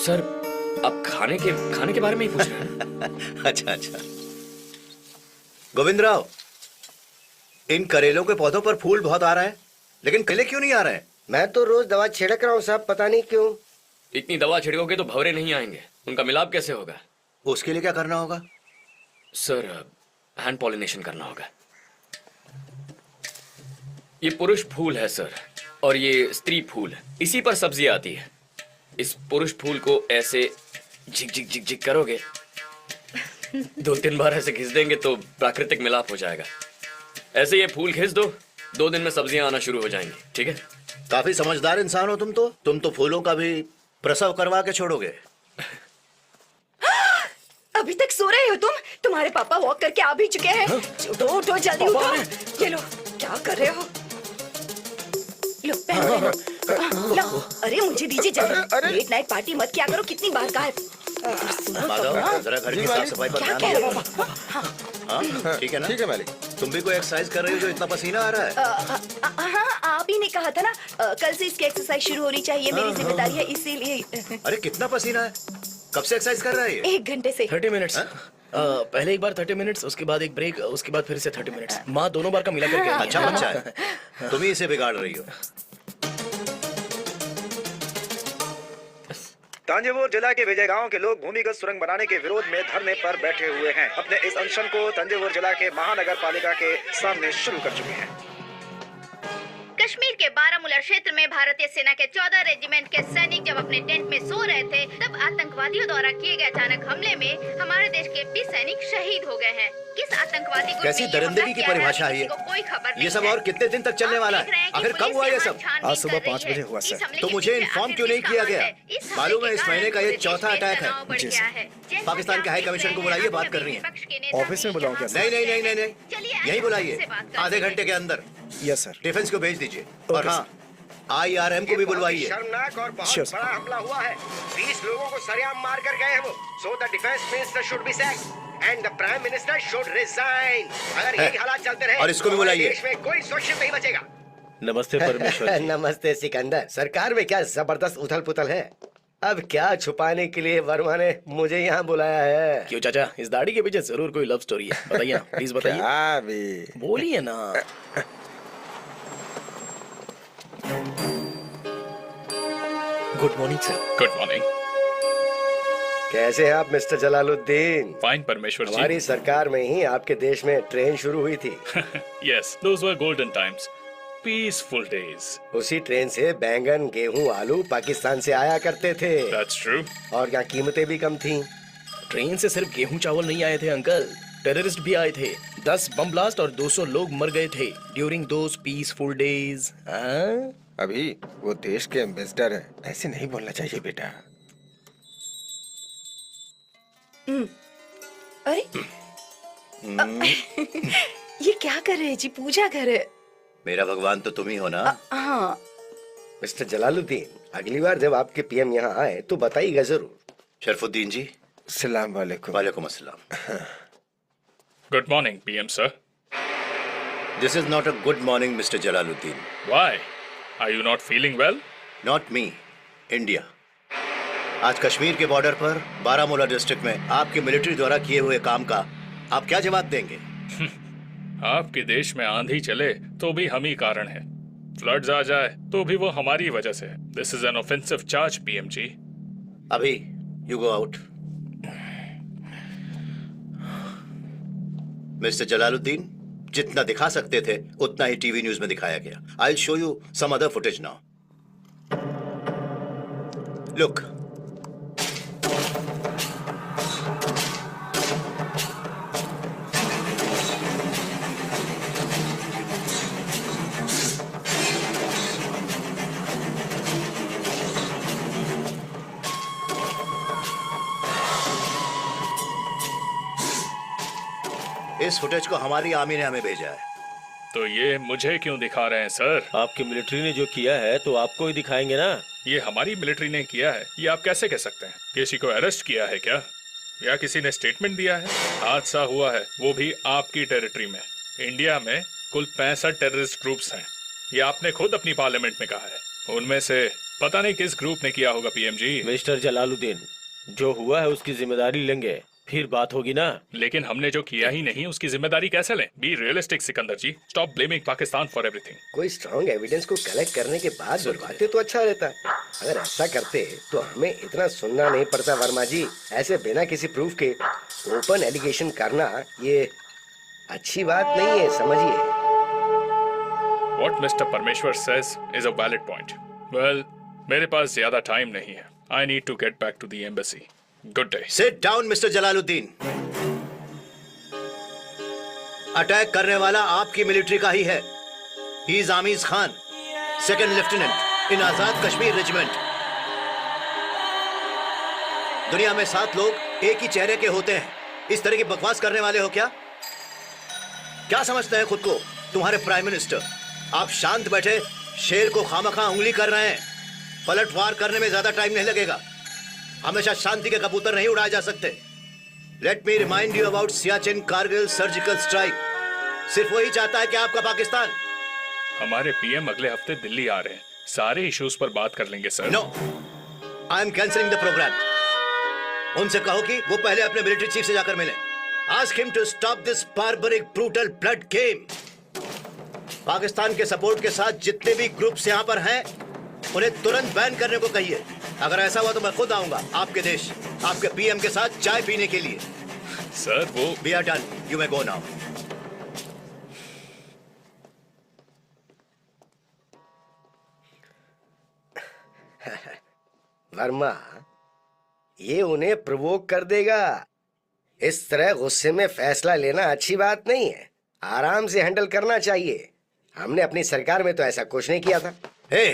सर आप खाने के बारे में ही पूछ रहे हैं? अच्छा. गोविंदराव, इन करेलों के पौधों पर फूल बहुत आ रहा है, लेकिन करेले क्यों नहीं आ रहे हैं? मैं तो रोज दवा छिड़क रहा हूँ साहब, पता नहीं क्यों. इतनी दवा छिड़कोगे तो भंवरे नहीं आएंगे. उनका मिलाप कैसे होगा? उसके लिए क्या करना होगा? सर हैंड पॉलिनेशन करना होगा. ये पुरुष फूल है सर, और ये स्त्री फूल. इसी पर सब्जी आती है. इस पुरुष फूल को ऐसे झिक करोगे, 2-3 बार ऐसे घिस देंगे तो प्राकृतिक मिलाप हो जाएगा. ऐसे ये फूल घिस दो, 2 दिन में सब्जियां आना शुरू हो जाएंगी. ठीक है? काफी समझदार इंसान हो तुम तो फूलों का भी प्रसव करवा के छोड़ोगे. अभी तक सो रहे हो तुम? तुम्हारे पापा वॉक करके आ भी चुके हैं. उठो जल्दी उठो. ये लो, क्या कर रहे हो? लो पहनो. लो. अरे मुझे दीजिए जल्दी. लेट नाइट पार्टी मत किया करो. कितनी बार कहा है. माधव जरा घर की साफ सफाई पर ध्यान दो। हाँ ठीक है ना? ठीक है मालिक। तुम भी कोई एक्सरसाइज कर रही हो जो इतना पसीना आ रहा है? हाँ, आप ही ने कहा था ना कल से इसकी एक्सरसाइज शुरू होनी चाहिए, मेरी जिम्मेदारी है, इसीलिए। अरे कितना पसीना है? कब से एक्सरसाइज कर रहा है ये? 1 घंटे से। 30 मिनट्स। पहले एक बार 30 मिनट्स, उसके बाद एक ब्रेक, उसके बाद फिर से 30 मिनट्स। माँ दोनों बार का मिला करके। अच्छा बच्चा है, तुम ही इसे बिगाड़ रही हो। तंजावुर जिला के विजय गांव के लोग भूमिगत सुरंग बनाने के विरोध में धरने पर बैठे हुए हैं। अपने इस अनशन को तंजावुर जिला के महानगर पालिका के सामने शुरू कर चुके हैं। कश्मीर के बारामूला क्षेत्र में भारतीय सेना के 14 रेजिमेंट के सैनिक जब अपने टेंट में सो रहे थे, तब आतंकवादियों द्वारा किए गए अचानक हमले में हमारे देश के 20 सैनिक शहीद हो गए हैं। किस आतंकवादी गुट कैसी ने ये दरिंदगी हमला की किया है, परिभाषा है किसी को कोई खबर ये नहीं सब? है। और कितने दिन तक चलने वाला आप देख रहे है? हैं कि आखिर कब पुलिस हुआ ये यहाँ सब? छानबीन आज सुबह कर रही 5 बजे है। हुआ, सर। इस हमले तो के मुझे पीछे इन्फॉर्म आखिर क्यों नहीं किसका किया हाथ गया? है? इस हमले मालूम है के इस कारण महीने का ये पूरे देश चौथा में अटैक है। तनाव बढ़ जी, गया सर। है। जैसा पाकिस्तान के हाई कि आप कमीशन देख को रहे बुलाइए, हैं, बात करनी है। विपक्ष के नेता ऑफिस में भी बुलाऊं यहाँ क्या, नहीं नहीं नहीं नहीं चलिए, नहीं, यही आइए बुलाइए उनसे बात करते आधे हैं। घंटे के अंदर। Yes sir. डिफेंस को भेज दीजिए। ओके, और हाँ, IRM को भी बुलवाइए। शर्मनाक और बहुत Sure, sir. बड़ा हमला हुआ है। 20 लोगों को सरेआम मार कर गए हैं वो। So the defense minister should be sacked and the prime minister should resign. अगर यही हालात चलते रहे और इसको भी तो हमारे बुलाइए। देश में कोई सुरक्षित नहीं बचेगा। नमस्ते परमेश्वर जी। नमस्ते सिकंदर। सरकार में क्या जबरदस्त उथल पुथल है। अब क्या छुपाने के लिए वर्मा ने मुझे यहाँ बुलाया है? क्यों चाचा, इस दाढ़ी के पीछे जरूर कोई लव स्टोरी है। बताइए ना, प्लीज बताइए। क्या भी बोलिए ना। Good morning sir. Good morning. कैसे हैं आप मिस्टर जलालुद्दीन? फाइन परमेश्वर जी। हमारी सरकार में ही आपके देश में ट्रेन शुरू हुई थी। Yes, those were golden times. Peaceful days. उसी ट्रेन से बैंगन, गेहूं, आलू पाकिस्तान से आया करते थे। That's true. और यहाँ कीमतें भी कम थीं। ट्रेन से सिर्फ गेहूं चावल नहीं आए थे अंकल, टेररिस्ट भी आए थे। 10 बम ब्लास्ट और 200 लोग मर गए थे ड्यूरिंग दोज पीसफुल डेज। अभी वो देश के एम्बेसडर हैं, ऐसे नहीं बोलना चाहिए बेटा। अरे ये क्या कर रहे हैं जी? पूजा कर रहे हैं। मेरा भगवान तो तुम ही हो ना। हाँ। मिस्टर जलालुद्दीन, अगली बार जब आपके पीएम यहाँ आए तो बताइएगा जरूर। शरफुद्दीन जी। सलाम वालेकुम। वालेकुम अस्सलाम। Good morning, PM sir. This is not a good morning, Mr. Jalaluddin. Why? Are you not feeling well? Not me. India. आज कश्मीर के बॉर्डर पर बारामूला डिस्ट्रिक्ट में आपकी मिलिट्री द्वारा किए हुए काम का आप क्या जवाब देंगे? आपके देश में आंधी चले तो भी हम ही कारण है, फ्लड्स आ जाए तो भी वो हमारी वजह से। This is an offensive charge PM ji. अभी you go out. Mister Jalaluddin, जितना दिखा सकते थे उतना ही टीवी न्यूज में दिखाया गया। I will show you some other footage now. Look, इस फुटेज को हमारी आर्मी ने हमें भेजा है। तो ये मुझे क्यों दिखा रहे हैं सर? आपकी मिलिट्री ने जो किया है तो आपको ही दिखाएंगे ना। ये हमारी मिलिट्री ने किया है, ये आप कैसे कह सकते हैं? किसी को अरेस्ट किया है क्या, या किसी ने स्टेटमेंट दिया है? हादसा हुआ है वो भी आपकी टेरिटरी में। इंडिया में कुल 65 टेररिस्ट ग्रुप्स हैं, ये आपने खुद अपनी पार्लियामेंट में कहा है। उनमें से पता नहीं किस ग्रुप ने किया होगा पीएम जी। मिस्टर जलालुद्दीन, जो हुआ है उसकी जिम्मेदारी लेंगे, फिर बात होगी ना। लेकिन हमने जो किया ही नहीं उसकी जिम्मेदारी कैसे लें? Be realistic Sikandar ji, stop blaming Pakistan for everything. कोई स्ट्रॉन्ग एविडेंस को कलेक्ट करने के बाद बुलवाते तो अच्छा रहता। अगर ऐसा करते तो हमें इतना सुनना नहीं पड़ता वर्मा जी। ऐसे बिना किसी प्रूफ के ओपन एलिगेशन करना ये अच्छी बात नहीं है, समझिए। What Mr. Parmeshwar says is a valid point. Well, मेरे पास ज्यादा टाइम नहीं है। I need to get back to the embassy. Good day. Sit down, Mr. Jalaluddin. Attack करने वाला आपकी मिलिट्री का ही है। He is Aamiz Khan, second lieutenant in Azad Kashmir regiment. दुनिया में 7 लोग एक ही चेहरे के होते हैं। इस तरह की बकवास करने वाले हो क्या? क्या समझते हैं खुद को तुम्हारे प्राइम मिनिस्टर? आप शांत बैठे शेर को खामखा उंगली कर रहे हैं। पलटवार करने में ज्यादा टाइम नहीं लगेगा। हमेशा शांति के कबूतर नहीं उड़ाए जा सकते। Let me remind you about Siachen Kargil surgical strike. सिर्फ वही चाहता है कि आपका पाकिस्तान। हमारे पीएम अगले हफ्ते दिल्ली आ रहे हैं, सारे इश्यूज पर बात कर लेंगे sir. No, I am cancelling the programme. उनसे कहो कि वो पहले अपने मिलिट्री चीफ से जाकर मिले। Ask him to stop this barbaric brutal blood game. Pakistan के सपोर्ट के साथ जितने भी ग्रुप्स यहाँ पर हैं, उन्हें तुरंत बैन करने को कहिए। अगर ऐसा हुआ तो मैं खुद आऊंगा आपके देश, आपके पीएम के साथ चाय पीने के लिए। सर वो we are done, you may go now. Verma, ये उन्हें प्रोवोक कर देगा। इस तरह गुस्से में फैसला लेना अच्छी बात नहीं है। आराम से हैंडल करना चाहिए। हमने अपनी सरकार में तो ऐसा कुछ नहीं किया था। हे,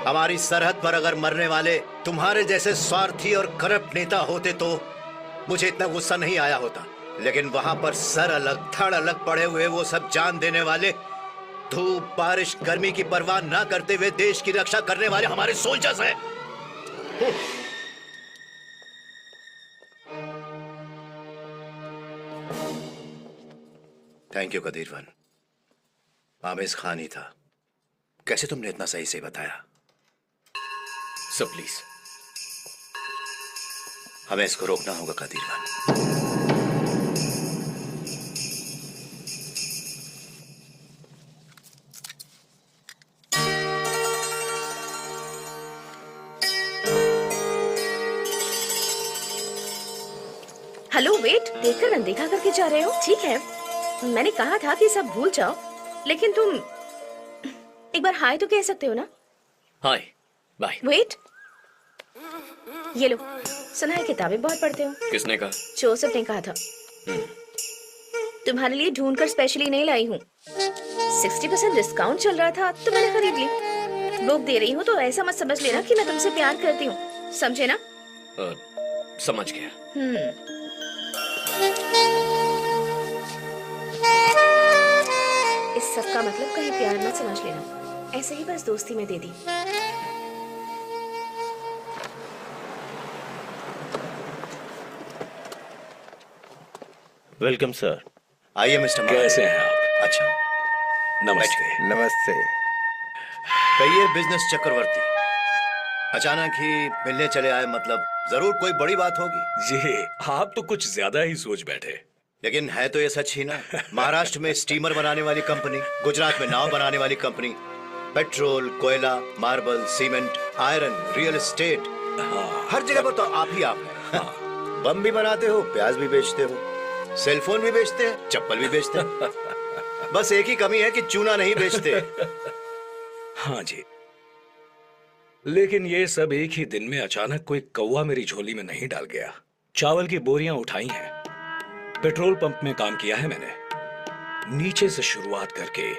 हमारी सरहद पर अगर मरने वाले तुम्हारे जैसे स्वार्थी और करप्ट नेता होते तो मुझे इतना गुस्सा नहीं आया होता। लेकिन वहां पर सर अलग धड़ अलग पड़े हुए वो सब जान देने वाले, धूप बारिश गर्मी की परवाह ना करते हुए देश की रक्षा करने वाले हमारे सोल्जर्स हैं। थैंक यू कदीरवन। आमिज खान ही था। कैसे तुमने इतना सही से बताया? सर प्लीज, हमें इसको रोकना होगा कदीरवन। हेलो, वेट, देखकर अनदेखा करके जा रहे हो? ठीक है, मैंने कहा था कि सब भूल जाओ, लेकिन तुम एक बार हाय तो कह सकते हो ना? हाय, बाय। वेट, ये लो, सुना है किताबें बहुत पढ़ते हो। किसने कहा? जोसेफ ने कहा था। तुम्हारे लिए ढूंढकर स्पेशली नहीं लाई हूँ। 60% डिस्काउंट चल रहा था तो मैंने खरीद ली। बुक दे रही हूँ तो ऐसा मत समझ लेना कि मैं तुमसे प्यार करती हूँ, समझे ना? समझ गया। इस सब का मतलब कहीं प्यार मत समझ लेना, ऐसे ही बस दोस्ती में दे दी। Welcome sir. आइए मिस्टर मार्क। कैसे हैं आप? अच्छा, नमस्ते। नमस्ते। कहिए बिजनेस चक्रवर्ती, अचानक ही मिलने चले आए, मतलब जरूर कोई बड़ी बात होगी। जी, आप तो कुछ ज्यादा ही सोच बैठे। लेकिन है तो ये सच ही ना। महाराष्ट्र में स्टीमर बनाने वाली कंपनी, गुजरात में नाव बनाने वाली कंपनी, पेट्रोल, कोयला, marble, cement, iron, real estate, हर जगह पर तो आप ही आप हैं। बम भी बनाते हो, प्याज भी बेचते हो, सेलफोन भी बेचते हैं, चप्पल भी बेचते हैं। बस एक ही कमी है कि चूना नहीं बेचते। हाँ जी, लेकिन ये सब एक ही दिन में अचानक कोई कौवा मेरी झोली में नहीं डाल गया। चावल की बोरियां उठाई हैं, पेट्रोल पंप में काम किया है मैंने, नीचे से शुरुआत करके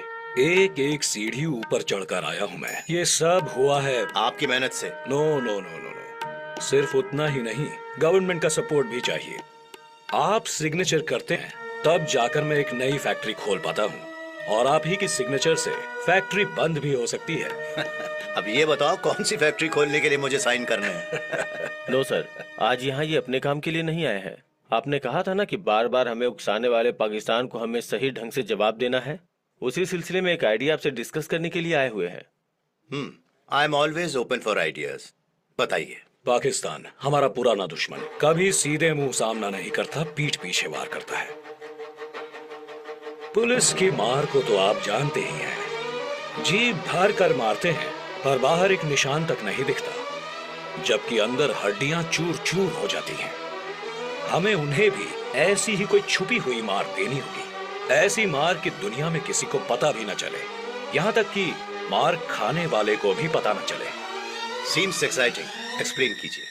एक एक सीढ़ी ऊपर चढ़कर आया हूं मैं। ये सब हुआ है आपकी मेहनत से। No no no no no, सिर्फ उतना ही नहीं, गवर्नमेंट का सपोर्ट भी चाहिए। आप सिग्नेचर करते हैं तब जाकर मैं एक नई फैक्ट्री खोल पाता हूँ, और आप ही की सिग्नेचर से फैक्ट्री बंद भी हो सकती है। अब ये बताओ कौन सी फैक्ट्री खोलने के लिए मुझे साइन करने हैं? नो सर, आज यहाँ ये अपने काम के लिए नहीं आए हैं। आपने कहा था ना कि बार बार हमें उकसाने वाले पाकिस्तान को हमें सही ढंग से जवाब देना है। उसी सिलसिले में एक आइडिया आपसे डिस्कस करने के लिए आए हुए हैं। I am always open for ideas. बताइए। पाकिस्तान हमारा पुराना दुश्मन, कभी सीधे मुंह सामना नहीं करता, पीठ पीछे वार करता है। पुलिस की मार को तो आप जानते ही हैं, जीभ धार कर मारते हैं पर बाहर एक निशान तक नहीं दिखता, जबकि अंदर हड्डियां चूर चूर हो जाती हैं। हमें उन्हें भी ऐसी ही कोई छुपी हुई मार देनी होगी, ऐसी मार कि दुनिया में किसी को पता भी न चले, यहाँ तक कि मार खाने वाले को भी पता न चले। सीम्स एक्साइटिंग, एक्सप्लेन कीजिए।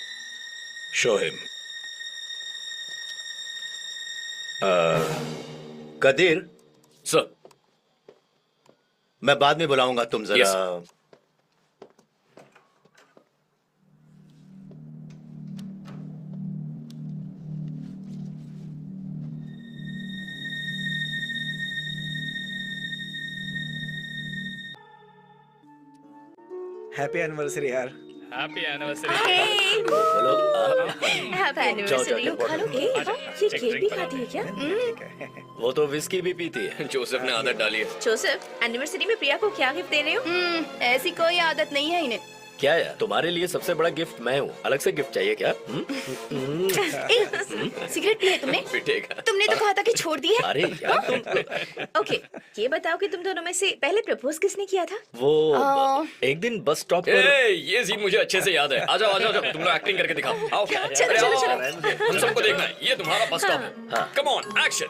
Show him. कदीर सर, मैं बाद में बुलाऊंगा, तुम जरा। Yes, हैप्पी एनिवर्सरी यार। Happy anniversary. बोलो हैप्पी एनिवर्सरी। जाओ, खा लो केक। ये केक भी खाती है क्या? वो तो विस्की भी पीती है। जोसेफ ने आदत डाली है। जोसेफ, एनिवर्सरी में प्रिया को क्या गिफ्ट दे रहे हो? ऐसी कोई आदत नहीं है इन्हें। क्या यार, तुम्हारे लिए सबसे बड़ा गिफ्ट मैं हूँ, अलग से गिफ्ट चाहिए क्या? सिगरेट पी है तुमने? पिटेगा। तुमने तो कहा था कि छोड़ दी है। अरे यार तुम ओके, ये बताओ कि तुम दोनों में से पहले प्रपोज किसने किया था? वो एक दिन बस स्टॉप पर ए, ये सीन मुझे अच्छे से याद है। आ जाओ, तुम लोग एक्टिंग करके दिखाओ। आओ, चलो, अरे चलो, आओ, चलो। हम सबको देखना है। ये तुम्हारा बस स्टॉप है। Come on, action.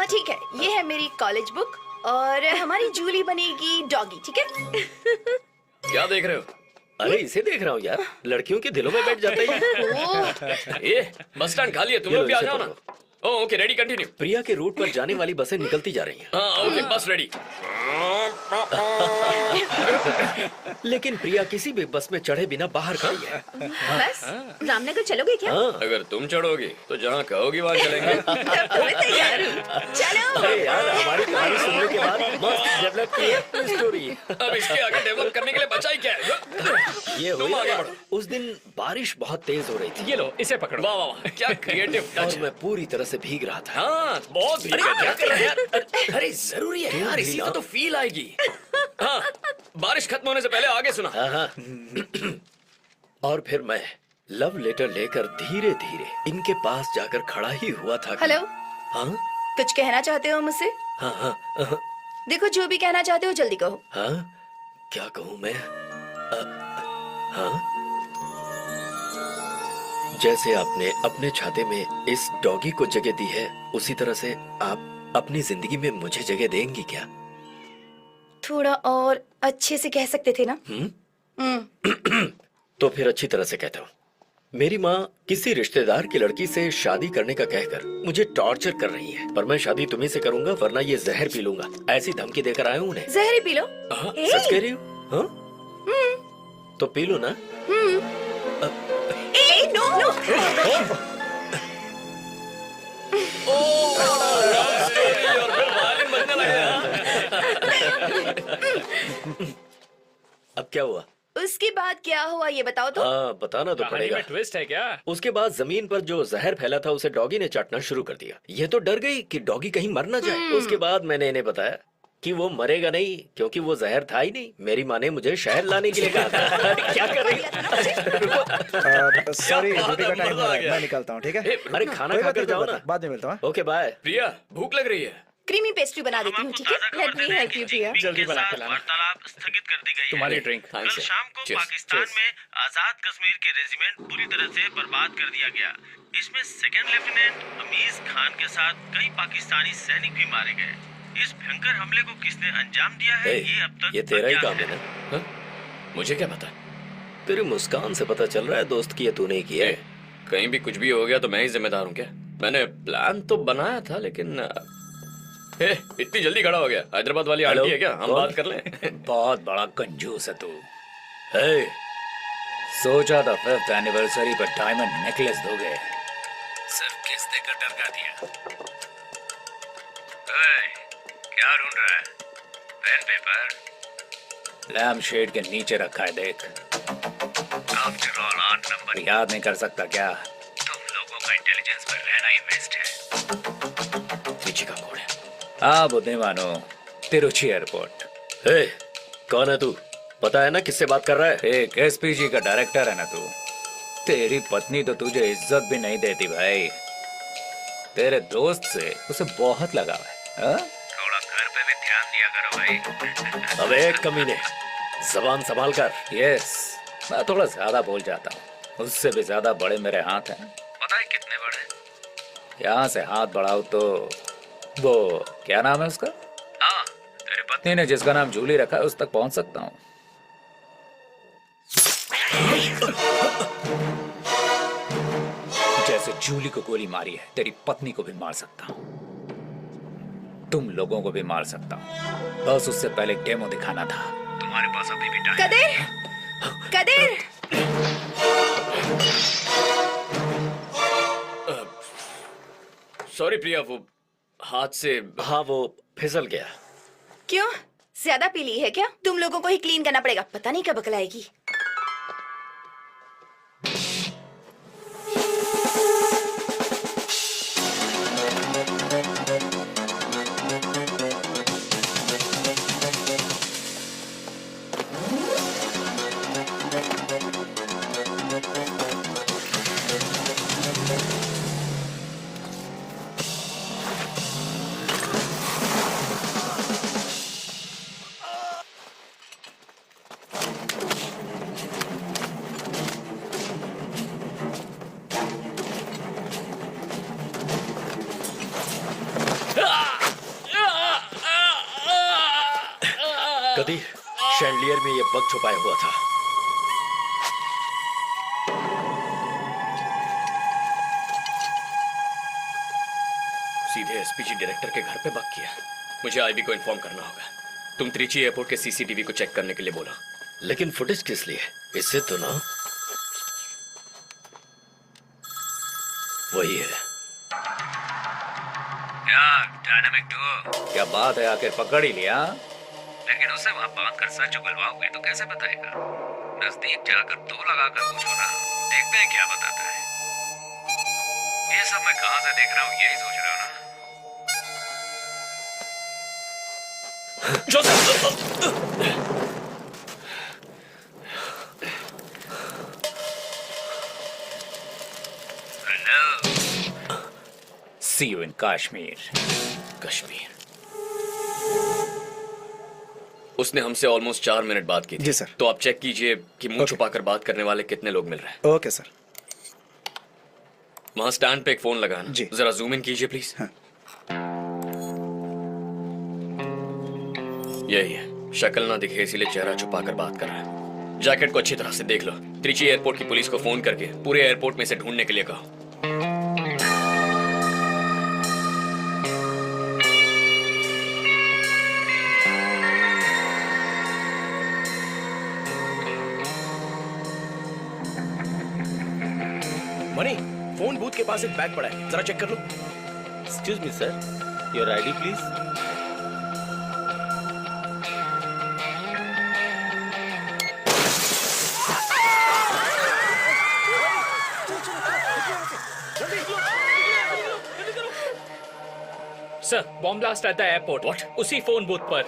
ठीक है, ये है मेरी कॉलेज बुक और हमारी जूली बनेगी डॉगी, ठीक है? क्या देख रहे हो? अरे इसे देख रहा हूँ यार, लड़कियों के दिलों में बैठ जाते हैं। ये बस स्टैंड खाली है, तुम लोग भी आ जाओ ना। Okay, ready, continue. प्रिया के रूट पर जाने वाली बसें निकलती जा रही हैं। हाँ, ओके, बस रेडी। लेकिन प्रिया किसी भी बस में चढ़े बिना बाहर खड़ी है। बस रामनगर चलोगे क्या? हाँ। अगर तुम चढ़ोगी तो जहाँ कहोगी वहाँ चलेंगे। तो मैं तैयार हूँ। चलो। अरे यार, हमारी कहानी सुनने के बाद मस्त डेवलप की है स्टोरी। अब इसके आगे डेवलप करने के लिए बचा ही क्या है? ये तुम हुई आगे ना, बढ़ो। उस दिन बारिश बहुत तेज हो रही थी। ये लो, इसे पकड़ो। वाह वाह वाह, क्या क्रिएटिव टच और है। मैं पूरी तरह से भीग रहा था। हाँ, बहुत भीड़ अरे है। क्या कर रहे हैं यार? अरे जरूरी है यार, इसी का तो फील आएगी। हाँ, बारिश खत्म होने से पहले आगे सुना। हाँ हाँ। और फिर मैं लव लेटर लेकर धीरे धीरे इनके पास जाकर खड़ा ही हुआ था। हेलो, हाँ कुछ कहना चाहते हो मुझसे? हाँ हाँ हाँ, देखो, जो भी कहना चाहते हो जल्दी कहो। हाँ क्या कहूँ मैं? हाँ, जैसे आपने अपने छाते में इस डॉगी को जगह दी है, उसी तरह से आप अपनी जिंदगी में मुझे जगह देंगी क्या? थोड़ा और अच्छे से कह सकते थे ना? तो फिर अच्छी तरह से कहता हूँ। मेरी माँ किसी रिश्तेदार की लड़की से शादी करने का कहकर मुझे टॉर्चर कर रही है, पर मैं शादी तुम्ही से करूंगा वरना ये जहर पी लूंगा, ऐसी धमकी देकर आया हूँ उन्हें। जहर ही पी लो। सच कह रही हूँ? हाँ? तो पी लो ना। No no. और फिर वायलिन बजने लगा। अब क्या हुआ? उसके बाद क्या हुआ ये बताओ तो। हाँ बताना तो कहानी पड़ेगा। में ट्विस्ट है क्या? उसके बाद जमीन पर जो जहर फैला था उसे डॉगी ने चाटना शुरू कर दिया। ये तो डर गई कि डॉगी कहीं मर ना जाए। उसके बाद मैंने इन्हें बताया कि वो मरेगा नहीं, क्योंकि वो जहर था ही नहीं। मेरी माँ ने मुझे शहर लाने के लिए कहा था। क्या कर रही है? सॉरी, ड्यूटी का टाइम हो रहा है, गया। मैं निकलता हूँ, ठीक है? अरे खाना खाकर जाओ ना। बाद में मिलता हूँ। Okay bye. प्रिया, भूख लग रही है। क्रीमी पेस्ट्री बना देती हूँ, ठीक है? Let me help you, प्रिया। जल्दी बना के लाना। वार्तालाप स्थगित कर दी गई है। तुम्हारी ड्रिंक। हाँ, कल शाम को Cheers, पाकिस्तान cheers। में आजाद कश्मीर के रेजिमेंट पूरी तरह से बर्बाद कर दिया गया। इसमें सेकंड लेफ्टिनेंट अमीज खान के साथ कई पाकिस्तानी सैनिक भी मारे गए। इस भयंकर हमले को किसने अंजाम दिया है, ये अब तक ये तेरा ही अज्ञात काम है ना? हाँ? मुझे क्या पता? तेरी मुस्कान से पता चल रहा है दोस्त की ये तूने ही किया है। कहीं भी कुछ भी हो गया तो मैं ही जिम्मेदार हूँ क्या? मैंने प्लान तो बनाया था, लेकिन इतनी जल्दी खड़ा हो गया। हैदराबाद वाली आंटी है क्या? हम कौन? बात कर लें। बहुत बड़ा कंजूस है तू। हे, सोचा था 5th एनिवर्सरी पर डायमंड नेकलेस दोगे, सिर्फ किस देकर डरका दिया। क्या ढूंढ रहा है? पेन पेपर लैम्प शेड के नीचे रखा है, देख। आफ्टर ऑल 8 नंबर याद नहीं कर सकता क्या? तुम लोगों का इंटेलिजेंस पर रहना ही वेस्ट है। पीछे का कोड है। हाँ बुद्धिमानो, तिरुचि एयरपोर्ट। हे, कौन है तू? पता है ना किससे बात कर रहा है? एक एसपीजी का डायरेक्टर है ना तू। तेरी पत्नी तो तुझे इज्जत भी नहीं देती भाई। तेरे दोस्त से उसे बहुत लगाव है। हाँ? थोड़ा घर पे भी ध्यान दिया करो भाई। अबे कमीने, जबान संभाल कर। यस, मैं थोड़ा ज्यादा बोल जाता हूँ। उससे भी ज्यादा बड़े मेरे हाथ हैं। पता है कितने बड़े? यहाँ से हाथ बढ़ाओ तो वो क्या नाम है उसका? हाँ, तेरी पत्नी ने जिसका नाम जूली रखा है उस तक पहुंच सकता हूँ। जैसे जूली को गोली मारी है, तेरी पत्नी को भी मार सकता हूँ। तुम लोगों को भी मार सकता हूँ। बस उससे पहले डेमो दिखाना था। तुम्हारे पास अभी भी टाइम। कदर, कदर। सॉरी प्रिया, वो हाथ से। हाँ वो फिसल गया। क्यों? ज्यादा पी ली है क्या? तुम लोगों को ही क्लीन करना पड़ेगा, पता नहीं कब अकल आएगी। शैंडलियर में ये बग छुपाया हुआ था। सीधे एसपीजी डायरेक्टर के घर पे बग किया। मुझे आईबी को इन्फॉर्म करना होगा। तुम त्रिची एयरपोर्ट के सीसीटीवी को चेक करने के लिए बोला। लेकिन फुटेज किस लिए? इससे तो ना वही है। क्या डायनामिक 2? क्या बात है, आखिर पकड़ ही लिया। लेकिन उसे वहां बांध कर सच उगलवाओगे तो कैसे बताएगा? नजदीक जाकर दो लगाकर पूछो ना, देखते हैं क्या बताता है। ये सब मैं कहां से देख रहा हूँ, यही सोच रहे हो ना? Hello, see you in Kashmir. Kashmir. उसने हमसे ऑलमोस्ट 4 मिनट बात की थी। जी सर। तो आप चेक कीजिए कि मुंह छुपाकर बात करने वाले कितने लोग मिल रहे हैं। Okay sir. वहां स्टैंड पे एक फोन लगाना। जी। जरा जूम इन कीजिए प्लीज। हाँ। यही है, शक्ल ना दिखे इसीलिए चेहरा छुपाकर बात कर रहा है। जैकेट को अच्छी तरह से देख लो। त्रिची एयरपोर्ट की पुलिस को फोन करके पूरे एयरपोर्ट में से ढूंढने के लिए कहो। मनी, फोन बूथ के पास एक बैग पड़ा है, जरा चेक कर लो। Excuse me sir, your ID please. Sir, bomb blast at the airport. What? उसी फोन बूथ पर।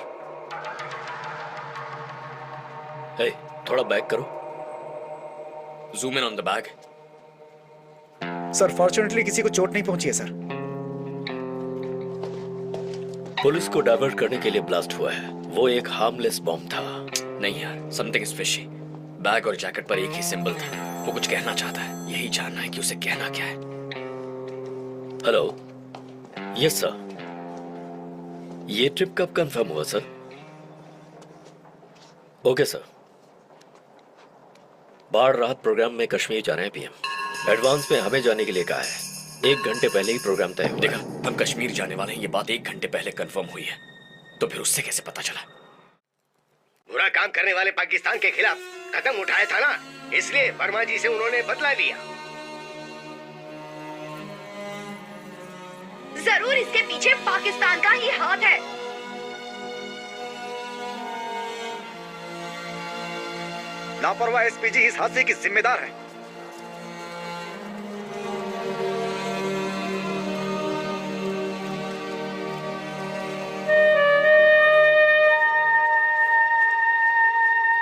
हे, थोड़ा बैक करो। Zoom in on the bag. Sir fortunately किसी को चोट नहीं पहुंची है सर। पुलिस को डाइवर्ट करने के लिए ब्लास्ट हुआ है। वो एक हार्मलेस बॉम्ब था। नहीं यार, समथिंग इज फिशी। बैग और जैकेट पर एक ही सिंबल था। वो कुछ कहना चाहता है, यही जानना है कि उसे कहना क्या है। Hello, yes sir. ये ट्रिप कब कंफर्म हुआ सर? Okay sir. बाढ़ राहत प्रोग्राम में कश्मीर जा रहे हैं पीएम। एडवांस में हमें जाने के लिए कहा है। 1 घंटे पहले ही प्रोग्राम तय हुआ। देखा, हम कश्मीर जाने वाले हैं, ये बात 1 घंटे पहले कंफर्म हुई है। तो फिर उससे कैसे पता चला? बुरा काम करने वाले पाकिस्तान के खिलाफ कदम उठाया था ना, इसलिए वर्मा जी से उन्होंने बदला लिया। जरूर इसके पीछे पाकिस्तान का ही हाथ है। लापरवाह एसपीजी इस हादसे की जिम्मेदार है।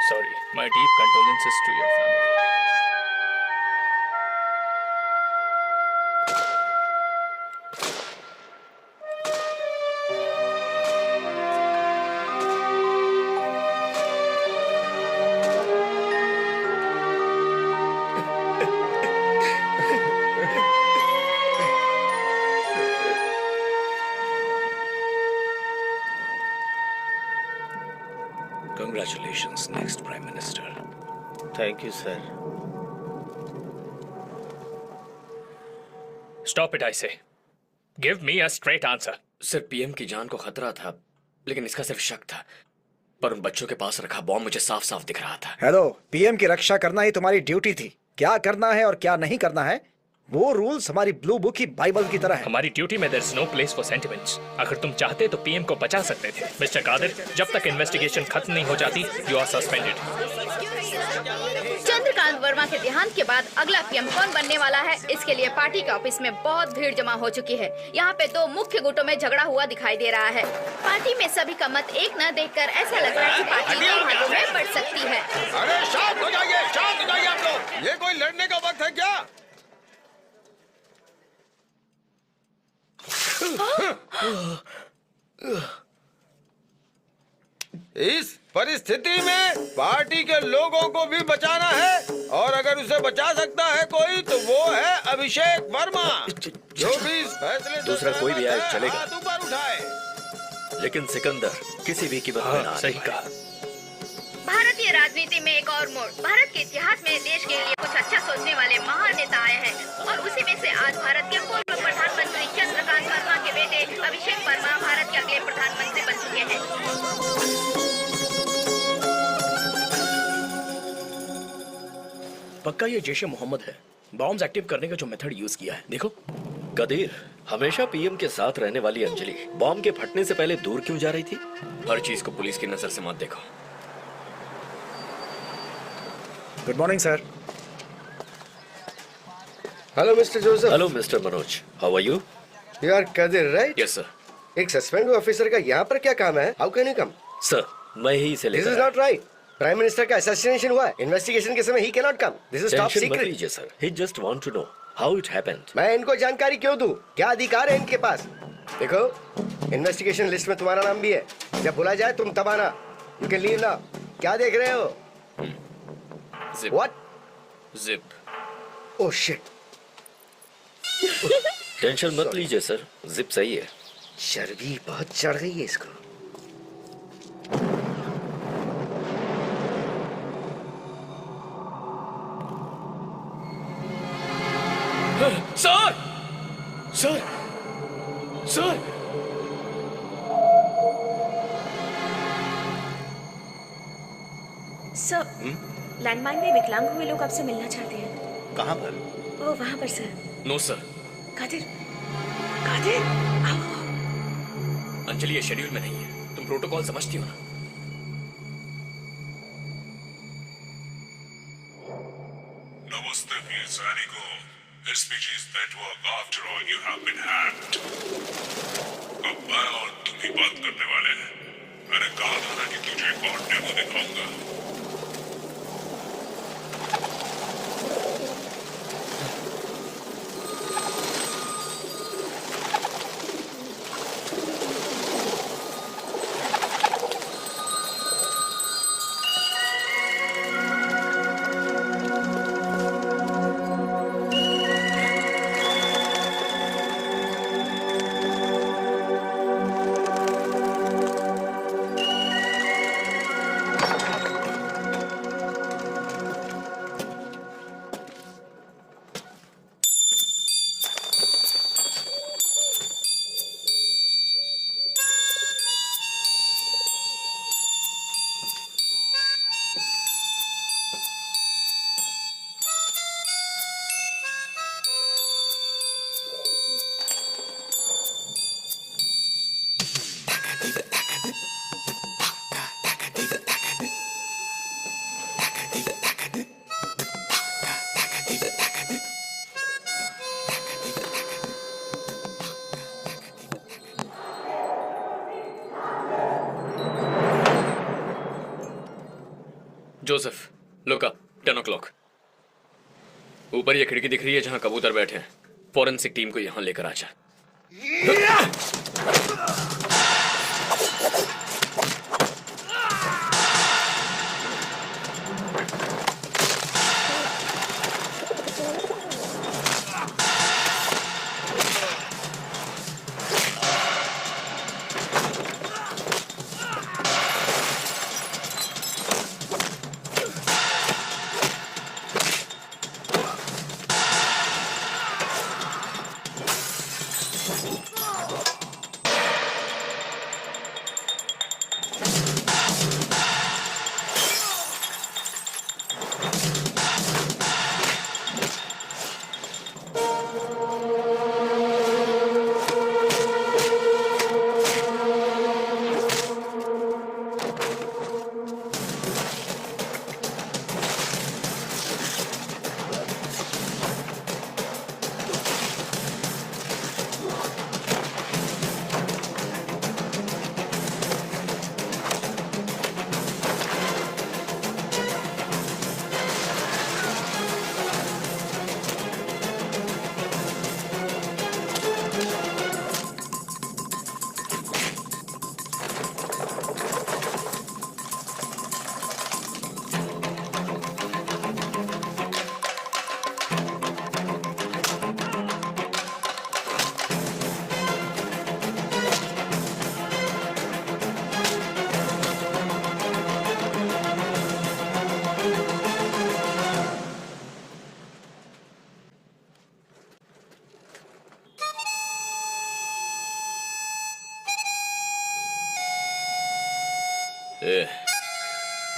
Sorry, my deep condolences to your family. Congratulations, next Prime Minister. Thank you sir. Stop it, I say. Give me a straight answer. Sir, PM की जान को खतरा था, लेकिन इसका सिर्फ शक था। पर उन बच्चों के पास रखा बॉम्ब मुझे साफ साफ दिख रहा था। हेलो, पीएम की रक्षा करना ही तुम्हारी ड्यूटी थी। क्या करना है और क्या नहीं करना है, वो रूल्स हमारी ब्लू बुक की बाइबल की तरह है। हमारी ड्यूटी में there is no place for sentiments. अगर तुम चाहते तो पीएम को बचा सकते थे। मिस्टर कादिर, जब तक इन्वेस्टिगेशन खत्म नहीं हो जाती, you are suspended. Chandrakant Verma के देहांत के बाद अगला पीएम कौन बनने वाला है, इसके लिए पार्टी के ऑफिस में बहुत भीड़ जमा हो चुकी है। यहाँ पे 2 मुख्य गुटों में झगड़ा हुआ दिखाई दे रहा है। पार्टी में सभी का मत एक न देखकर ऐसा लग रहा है कि पार्टी 2 हाथों में बढ़ सकती है। अरे शांत हो जाइए आप लोग। ये कोई लड़ने का वक्त है क्या? इस परिस्थिति में पार्टी के लोगों को भी बचाना है, और अगर उसे बचा सकता है कोई तो वो है अभिषेक वर्मा, जो भी इस फैसले से दूसरा कोई भी आए सहमत है, चलेगा। हाथ ऊपर उठाए। लेकिन सिकंदर किसी भी कीमत में ना सही आने कहा। राजनीति में एक और मोड़। भारत के इतिहास में देश के लिए कुछ अच्छा सोचने वाले महान नेता आए हैं और उसी में से आज भारत के पूर्व प्रधानमंत्री चंद्रकांत वर्मा के बेटे अभिषेक वर्मा भारत के अगले प्रधानमंत्री बन चुके हैं। पक्का ये जैश मोहम्मद है। बॉम्ब्स एक्टिव करने का जो मेथड यूज किया है, देखो। कदीर, हमेशा पीएम के साथ रहने वाली अंजलि बॉम्ब के फटने से पहले दूर क्यों जा रही थी? हर चीज को पुलिस की नजर से मत देखो। Good morning sir. Hello mister Joseph. Hello mister Manoj, how are you? You are Kadir, right? Yes sir. एक सस्पेंड ऑफिसर का यहाँ पर क्या काम है? How can you come? Sir, मैं ही इसे दिस लेकर is not right. Prime minister का असैसिनेशन हुआ है। इन्वेस्टिगेशन के समय ही can not come. This is top tension मत सीक्रेट। लीजिए sir, he just want to know how it happened. मैं इनको जानकारी क्यों दूं? क्या अधिकार है इनके पास? देखो, इन्वेस्टिगेशन लिस्ट में तुम्हारा नाम भी है। जब बुला जाए तुम तब आना। You can leave now. क्या देख रहे हो? Zip. What? Zip. Oh shit. Tension मत लीजिए सर, जिप सही है। चर्बी बहुत चढ़ गई है इसको। Sir! Sir! Sir! Sir, landmine में विकलांग हुए लोग आपसे मिलना चाहते हैं। कहाँ पर? वो वहाँ पर sir. No sir. Kadir, Kadir, आओ। अंजलि ये शेड्यूल में नहीं है। तुम प्रोटोकॉल समझती हो ना? नमस्ते वीर सैनिकों। SPG's network, after all, you have been hacked. अब मैं और तुम ही बात करने वाले हैं। मैंने कहा था ना कि तुझे एक और डेमो दिखाऊंगा। Joseph, look up, 10 o'clock। ऊपर ये खिड़की दिख रही है जहां कबूतर बैठे हैं। फॉरेंसिक टीम को यहां लेकर आ जा।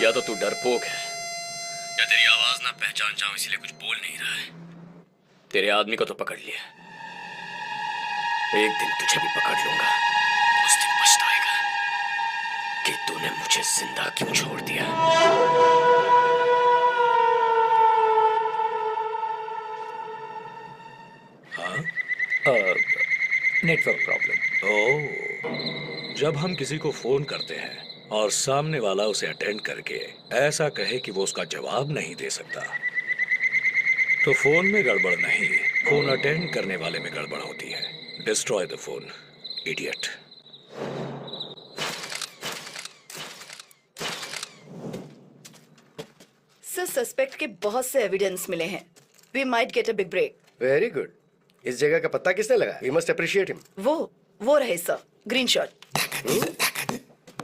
या तो तू डरपोक है या तेरी आवाज ना पहचान जाऊं इसलिए कुछ बोल नहीं रहा है। तेरे आदमी को तो पकड़ लिया, एक दिन तुझे भी पकड़ लूंगा। उस दिन पछताएगा कि तूने मुझे जिंदा क्यों छोड़ दिया। Network problem. ओह, जब हम किसी को फोन करते हैं और सामने वाला उसे अटेंड करके ऐसा कहे कि वो उसका जवाब नहीं दे सकता, तो फोन में गड़बड़ नहीं, फोन अटेंड करने वाले में गड़बड़ होती है। Destroy the phone, idiot. Sir, suspect के बहुत से एविडेंस मिले हैं। We might get a big break. Very good. इस जगह का पता किसने लगाया? We must appreciate him. वो रहे sir, green shirt.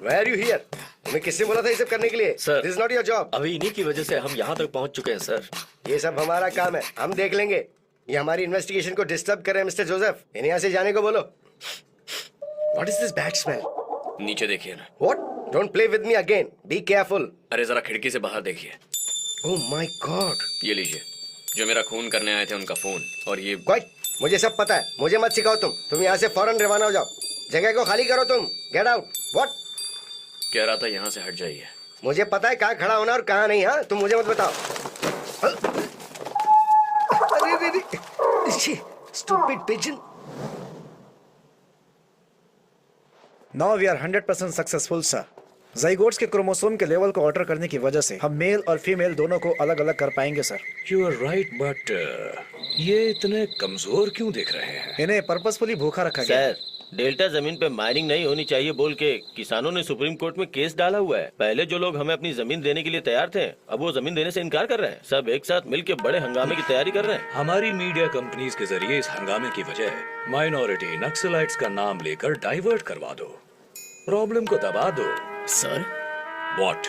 Where you here? तुम्हें किसने बोला था ये सब करने के लिए? Sir, this is not your job. अभी इन्हीं की वजह से हम यहाँ तक पहुँच चुके हैं सर। ये सब हमारा काम है, हम देख लेंगे। ये हमारी इन्वेस्टिगेशन को डिस्टर्ब कर रहे हैं मिस्टर जोसेफ। इन्हें यहाँ से जाने को बोलो। What is this bad smell? नीचे देखिए ना। What? Don't play with me again, be careful. अरे जरा खिड़की से बाहर देखिए। Oh my God. ये लीजिए, जो मेरा खून करने आए थे उनका फोन और ये। क्वाइट, मुझे सब पता है, मुझे मत सिखाओ। तुम यहाँ से फौरन रवाना हो जाओ। जगह को खाली करो, तुम गेट आउट। व्हाट? कह रहा था यहाँ से हट जाइए। मुझे पता है कहाँ खड़ा होना और कहाँ नहीं। हाँ, तुम मुझे मत बताओ। अरे stupid pigeon. Now we are 100% successful sir. Zygotes के क्रोमोसोम के लेवल को ऑल्टर करने की वजह से हम मेल और फीमेल दोनों को अलग अलग कर पाएंगे sir. You are right, but ये इतने कमजोर क्यों दिख रहे हैं? इन्हें पर्पसफुली भूखा रखा गया। सर, डेल्टा जमीन पे माइनिंग नहीं होनी चाहिए बोल के किसानों ने सुप्रीम कोर्ट में केस डाला हुआ है। पहले जो लोग हमें अपनी जमीन देने के लिए तैयार थे, अब वो जमीन देने से इनकार कर रहे हैं। सब एक साथ मिलकर बड़े हंगामे की तैयारी कर रहे हैं। हमारी मीडिया कंपनीज के जरिए इस हंगामे की वजह माइनॉरिटी नक्सलाइट्स का नाम लेकर डाइवर्ट करवा दो, प्रॉब्लम को दबा दो। Sir, what?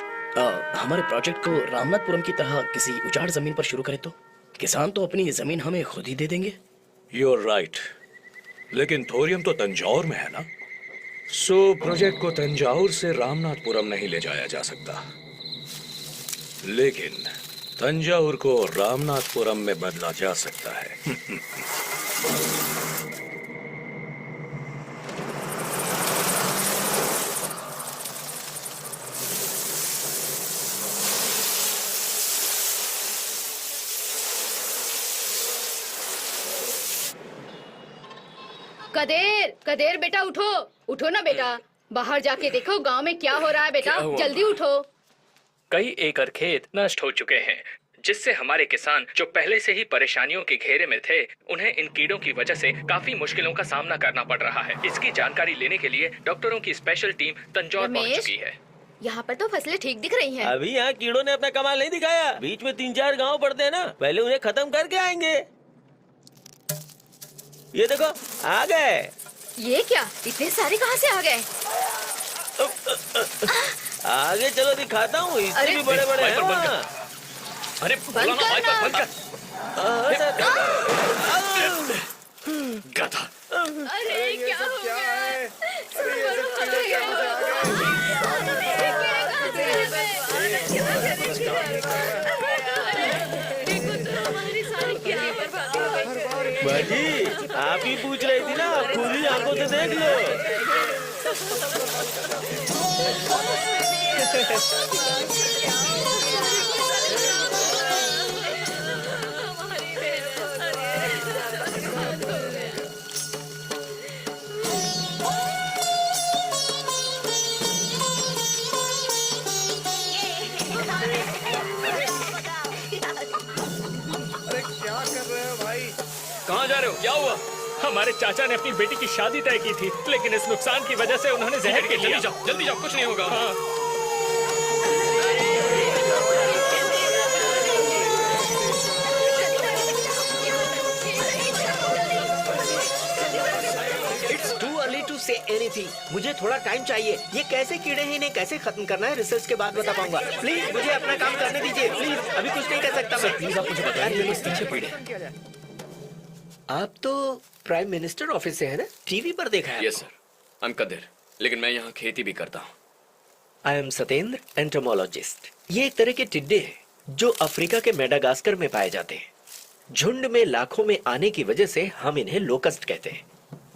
हमारे प्रोजेक्ट को रामनाथपुरम की तरह किसी उजाड़ जमीन पर शुरू करें तो किसान तो अपनी जमीन हमें खुद ही दे देंगे। यू आर राइट, लेकिन थोरियम तो तंजौर में है ना, सो प्रोजेक्ट को तंजौर से रामनाथपुरम नहीं ले जाया जा सकता, लेकिन तंजौर को रामनाथपुरम में बदला जा सकता है। कदेर बेटा उठो, उठो ना बेटा। बाहर जाके देखो गांव में क्या हो रहा है बेटा, जल्दी उठो। कई एकड़ खेत नष्ट हो चुके हैं, जिससे हमारे किसान जो पहले से ही परेशानियों के घेरे में थे, उन्हें इन कीड़ों की वजह से काफी मुश्किलों का सामना करना पड़ रहा है। इसकी जानकारी लेने के लिए डॉक्टरों की स्पेशल टीम तंजौर पहुंच चुकी है। यहाँ पर तो फसलें ठीक दिख रही हैं। अभी यहाँ कीड़ों ने अपना कमाल नहीं दिखाया। बीच में 3-4 गाँव पड़ते हैं ना, पहले उन्हें खत्म करके आएंगे। ये देखो आ गए। ये क्या, इतने सारे कहाँ से आ गए? आगे चलो दिखाता हूँ, इससे भी बड़े बड़े हैं। अरे बंद कर। गधा। अरे क्या हो गया? बाजी, आप ही पूछ रही थी ना, खुद ही आंखों से देख लो। कहाँ जा रहे हो? क्या हुआ? हमारे चाचा ने अपनी बेटी की शादी तय की थी, लेकिन इस नुकसान की वजह से उन्होंने जहर के लिया। जल्दी जाओ, कुछ नहीं होगा। हाँ। It's too early to say anything. मुझे थोड़ा टाइम चाहिए। ये कैसे कीड़े हैं, इन्हें कैसे खत्म करना है, रिसर्च के बाद बता पाऊंगा। प्लीज मुझे अपना काम करने दीजिए, प्लीज। अभी कुछ नहीं कर सकता मैं। प्लीज आप मुझे बताइए, ये पीछे पड़े। आप तो प्राइम मिनिस्टर ऑफिस से है ना? टीवी पर देखा है। Yes sir, I am Kadir, लेकिन मैं यहाँ खेती भी करता हूँ। I am Satendra, entomologist. ये एक तरह के टिड्डे हैं जो अफ्रीका के मेडागास्कर में पाए जाते हैं। झुंड में लाखों में आने की वजह से हम इन्हें लोकस्ट कहते हैं।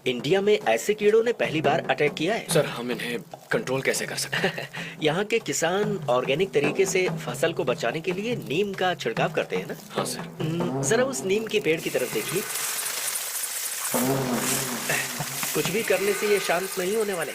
इंडिया में ऐसे कीड़ों ने पहली बार अटैक किया है। सर हम इन्हें कंट्रोल कैसे कर सकते हैं? यहाँ के किसान ऑर्गेनिक तरीके से फसल को बचाने के लिए नीम का छिड़काव करते हैं ना? हाँ सर। जरा उस नीम के पेड़ की तरफ देखिए। कुछ भी करने से ये शांत नहीं होने वाले।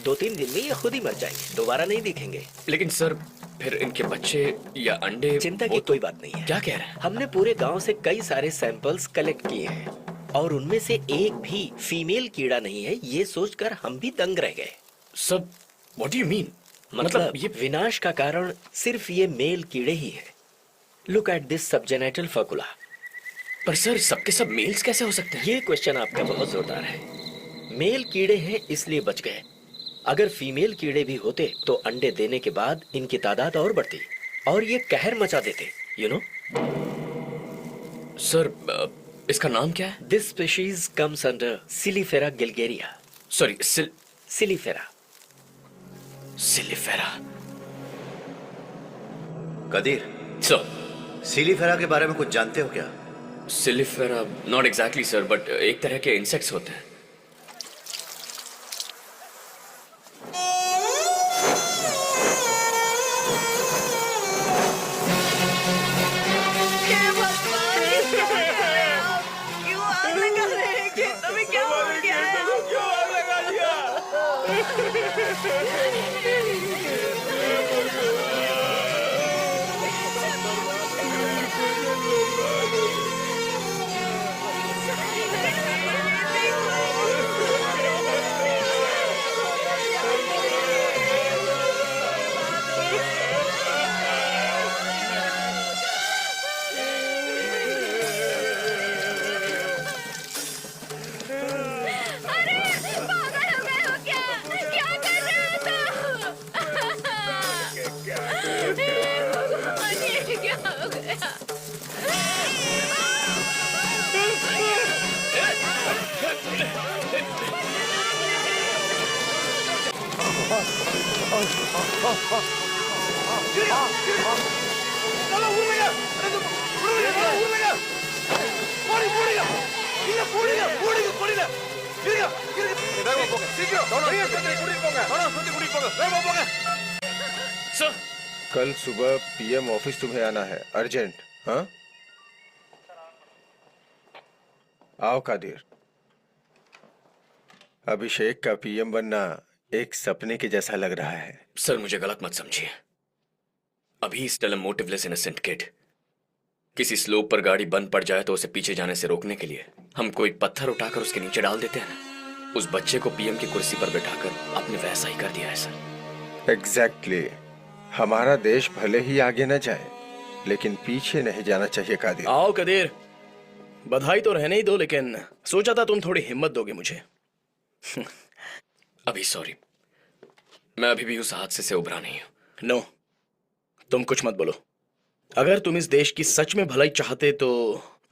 2-3 दिन में ये खुद ही मर जाएंगे, दोबारा नहीं दिखेंगे। लेकिन सर फिर इनके बच्चे या अंडे? चिंता की कोई बात नहीं है। क्या कह रहे हैं? हमने पूरे गांव से कई सारे सैंपल्स कलेक्ट किए हैं और उनमें से एक भी फीमेल कीड़ा नहीं है। ये सोचकर हम भी दंग रह गए। सब व्हाट डू यू मीन? मतलब ये विनाश का कारण सिर्फ ये मेल कीड़े ही है। Look at this subgenital furcula. पर सर सबके सब मेल्स कैसे हो सकते हैं? ये क्वेश्चन आपका बहुत जोरदार है। मेल कीड़े हैं इसलिए बच गए। अगर फीमेल कीड़े भी होते तो अंडे देने के बाद इनकी तादाद और बढ़ती और ये कहर मचा देते, यू नो। सर इसका नाम क्या है? This species comes under cilifera gilgeria. Sorry cilifera. Cilifera. Qadir sir, cilifera के बारे में कुछ जानते हो क्या? Cilifera not exactly sir, but एक तरह के इंसेक्ट्स होते हैं। कल सुबह पीएम ऑफिस तुम्हें आना है, अर्जेंट। हाँ, आओ कादिर। अभिषेक का पीएम बनना एक सपने के जैसा लग रहा है। सर मुझे गलत मत समझिए। अभी स्टिल अ मोटिवलेस इनोसेंट किड। किसी स्लोप पर गाड़ी बंद पड़ जाए तो उसे पीछे जाने से रोकने के लिए हम कोई पत्थर उठाकर उसके नीचे डाल देते हैं ना। उस बच्चे को पीएम की कुर्सी पर बैठाकर आपने वैसा ही कर दिया है सर। एग्जैक्टली। हमारा देश भले ही आगे न जाए लेकिन पीछे नहीं जाना चाहिए कादिर। आओ कदीर, बधाई तो रहने ही दो, लेकिन सोचा था तुम थोड़ी हिम्मत दोगे मुझे। अभी सॉरी, मैं अभी भी उस हादसे से उभरा नहीं हूं। नो, तुम कुछ मत बोलो। अगर तुम इस देश की सच में भलाई चाहते तो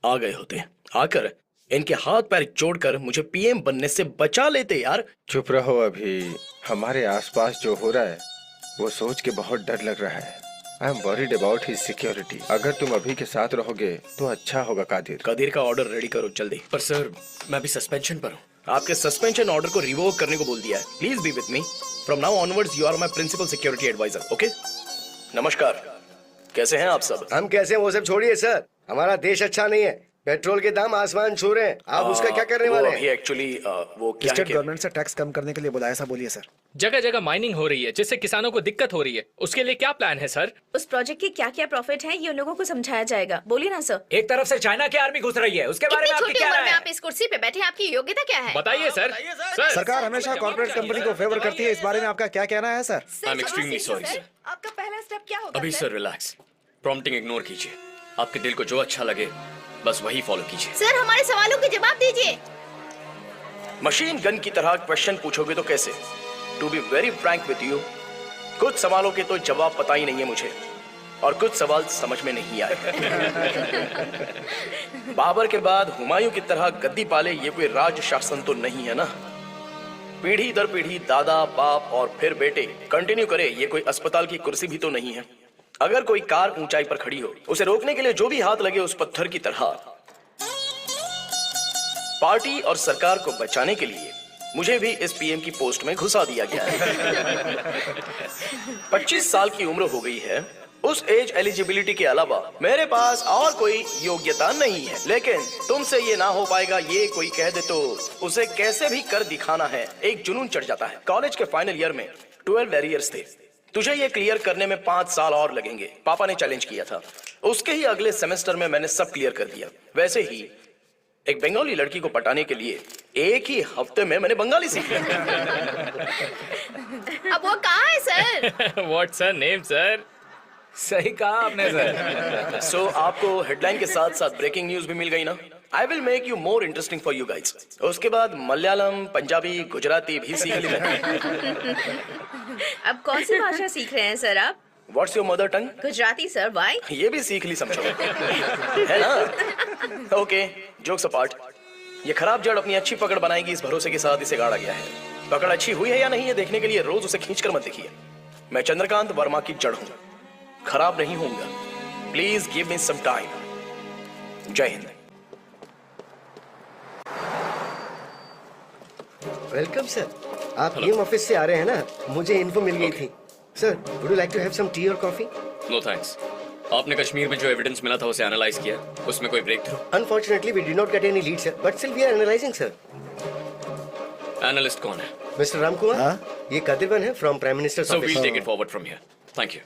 आ गए होते, आकर इनके हाथ पैर जोड़कर मुझे पीएम बनने से बचा लेते यार। चुप रहो। अभी हमारे आसपास जो हो रहा है वो सोच के बहुत डर लग रहा है। I am worried about his security. अगर तुम अभी के साथ रहोगे तो अच्छा होगा कादिर। कदीर का ऑर्डर रेडी करो जल्दी। पर सर मैं अभी सस्पेंशन पर हूँ। आपके सस्पेंशन ऑर्डर को रिवोक करने को बोल दिया है। Please be with me. From now onwards you are my principal security adviser. Okay? नमस्कार, कैसे हैं आप सब? हम कैसे हैं वो सब छोड़िए सर। हमारा देश अच्छा नहीं है, पेट्रोल के दाम आसमान छू रहे हैं। आप उसका क्या करने वाले हैं? एक्चुअली वो क्या है स्टेट कि गवर्नमेंट से टैक्स कम करने के लिए बुलाया, ऐसा बोलिए सर। जगह जगह माइनिंग हो रही है जिससे किसानों को दिक्कत हो रही है। उसके लिए क्या प्लान है सर? उस प्रोजेक्ट के क्या क्या प्रॉफिट हैं ये उन लोगों को समझाया जाएगा। बोलिए ना सर। एक तरफ से चाइना की आर्मी घुस रही है, उसके बारे में आपकी छोटी क्या उम्र राय में है? आप इस कुर्सी पे बैठे, आपकी योग्यता क्या है? बताइए सर। सरकार हमेशा कॉर्पोरेट कंपनी को फेवर करती है, इस बारे में आपका क्या कहना है sir? I am extremely sorry sir. आपका पहला स्टेप क्या होगा? अभी सर रिलैक्स, प्रॉम्प्टिंग इग्नोर कीजिए। आपके दिल को जो अच्छा लगे बस वही फॉलो कीजिए। सर हमारे सवालों के जवाब दीजिए। मशीन गन की तरह क्वेश्चन पूछोगे तो कैसे? To be very frank with you, कुछ सवालों के तो जवाब पता ही नहीं है मुझे और कुछ सवाल समझ में नहीं आए। बाबर के बाद हुमायूं की तरह गद्दी पाले ये कोई राज शासन तो नहीं है ना। पीढ़ी दर पीढ़ी दादा बाप और फिर बेटे कंटिन्यू करे ये कोई अस्पताल की कुर्सी भी तो नहीं है। अगर कोई कार ऊंचाई पर खड़ी हो, उसे रोकने के लिए जो भी हाथ लगे उस पत्थर की तरह। पार्टी और सरकार को बचाने के लिए मुझे भी इस पीएम की पोस्ट में घुसा दिया गया है। 25 साल की उम्र हो गई है। उस एज एलिजिबिलिटी के अलावा मेरे पास और कोई योग्यता नहीं है, लेकिन तुमसे ये ना हो पाएगा ये कोई कह दे तो उसे कैसे भी कर दिखाना है। एक जुनून चढ़ जाता है। कॉलेज के फाइनल ईयर में 12 बैरियर्स थे। तुझे ये क्लियर करने में 5 साल और लगेंगे। पापा ने चैलेंज किया था। उसके ही अगले सेमेस्टर में मैंने सब क्लियर कर दिया। वैसे ही एक बंगाली लड़की को पटाने के लिए एक ही हफ्ते में मैंने बंगाली सीख लिया। अब वो कहाँ है sir? What's her name sir? सही कहा आपने सर। सो आपको हेडलाइन के साथ साथ ब्रेकिंग न्यूज भी मिल गई ना? I will make you more interesting for you guys. उसके बाद मलयालम, पंजाबी, गुजराती भी सीख ली मैंने। अब कौन सी भाषा सीख रहे हैं सर आप? What's your mother tongue? Gujarati sir. Why? ये भी सीख ली समझो, है ना? Okay, jokes apart. ये खराब जड़ अपनी अच्छी पकड़ बनाएगी इस भरोसे के साथ इसे गाड़ा गया है। पकड़ अच्छी हुई है या नहीं ये देखने के लिए रोज उसे खींचकर मत देखिए। मैं चंद्रकांत वर्मा की जड़ हूँ, खराब नहीं होऊंगा। Please give me some time. जय हिंद। Welcome sir. आप पीएम ऑफिस से आ रहे हैं ना? मुझे इन्फो मिल गई थी। Sir, would you like to have some tea और कॉफी? No thanks. आपने कश्मीर में जो एविडेंस मिला था उसे एनालाइज किया? उसमें कोई breakthrough? Unfortunately we did not get any lead sir, but still we are analysing sir. Analyst कौन है? मिस्टर राम कुमार। ये कदिरवन है from prime minister so office. We'll take it forward from here. Thank you.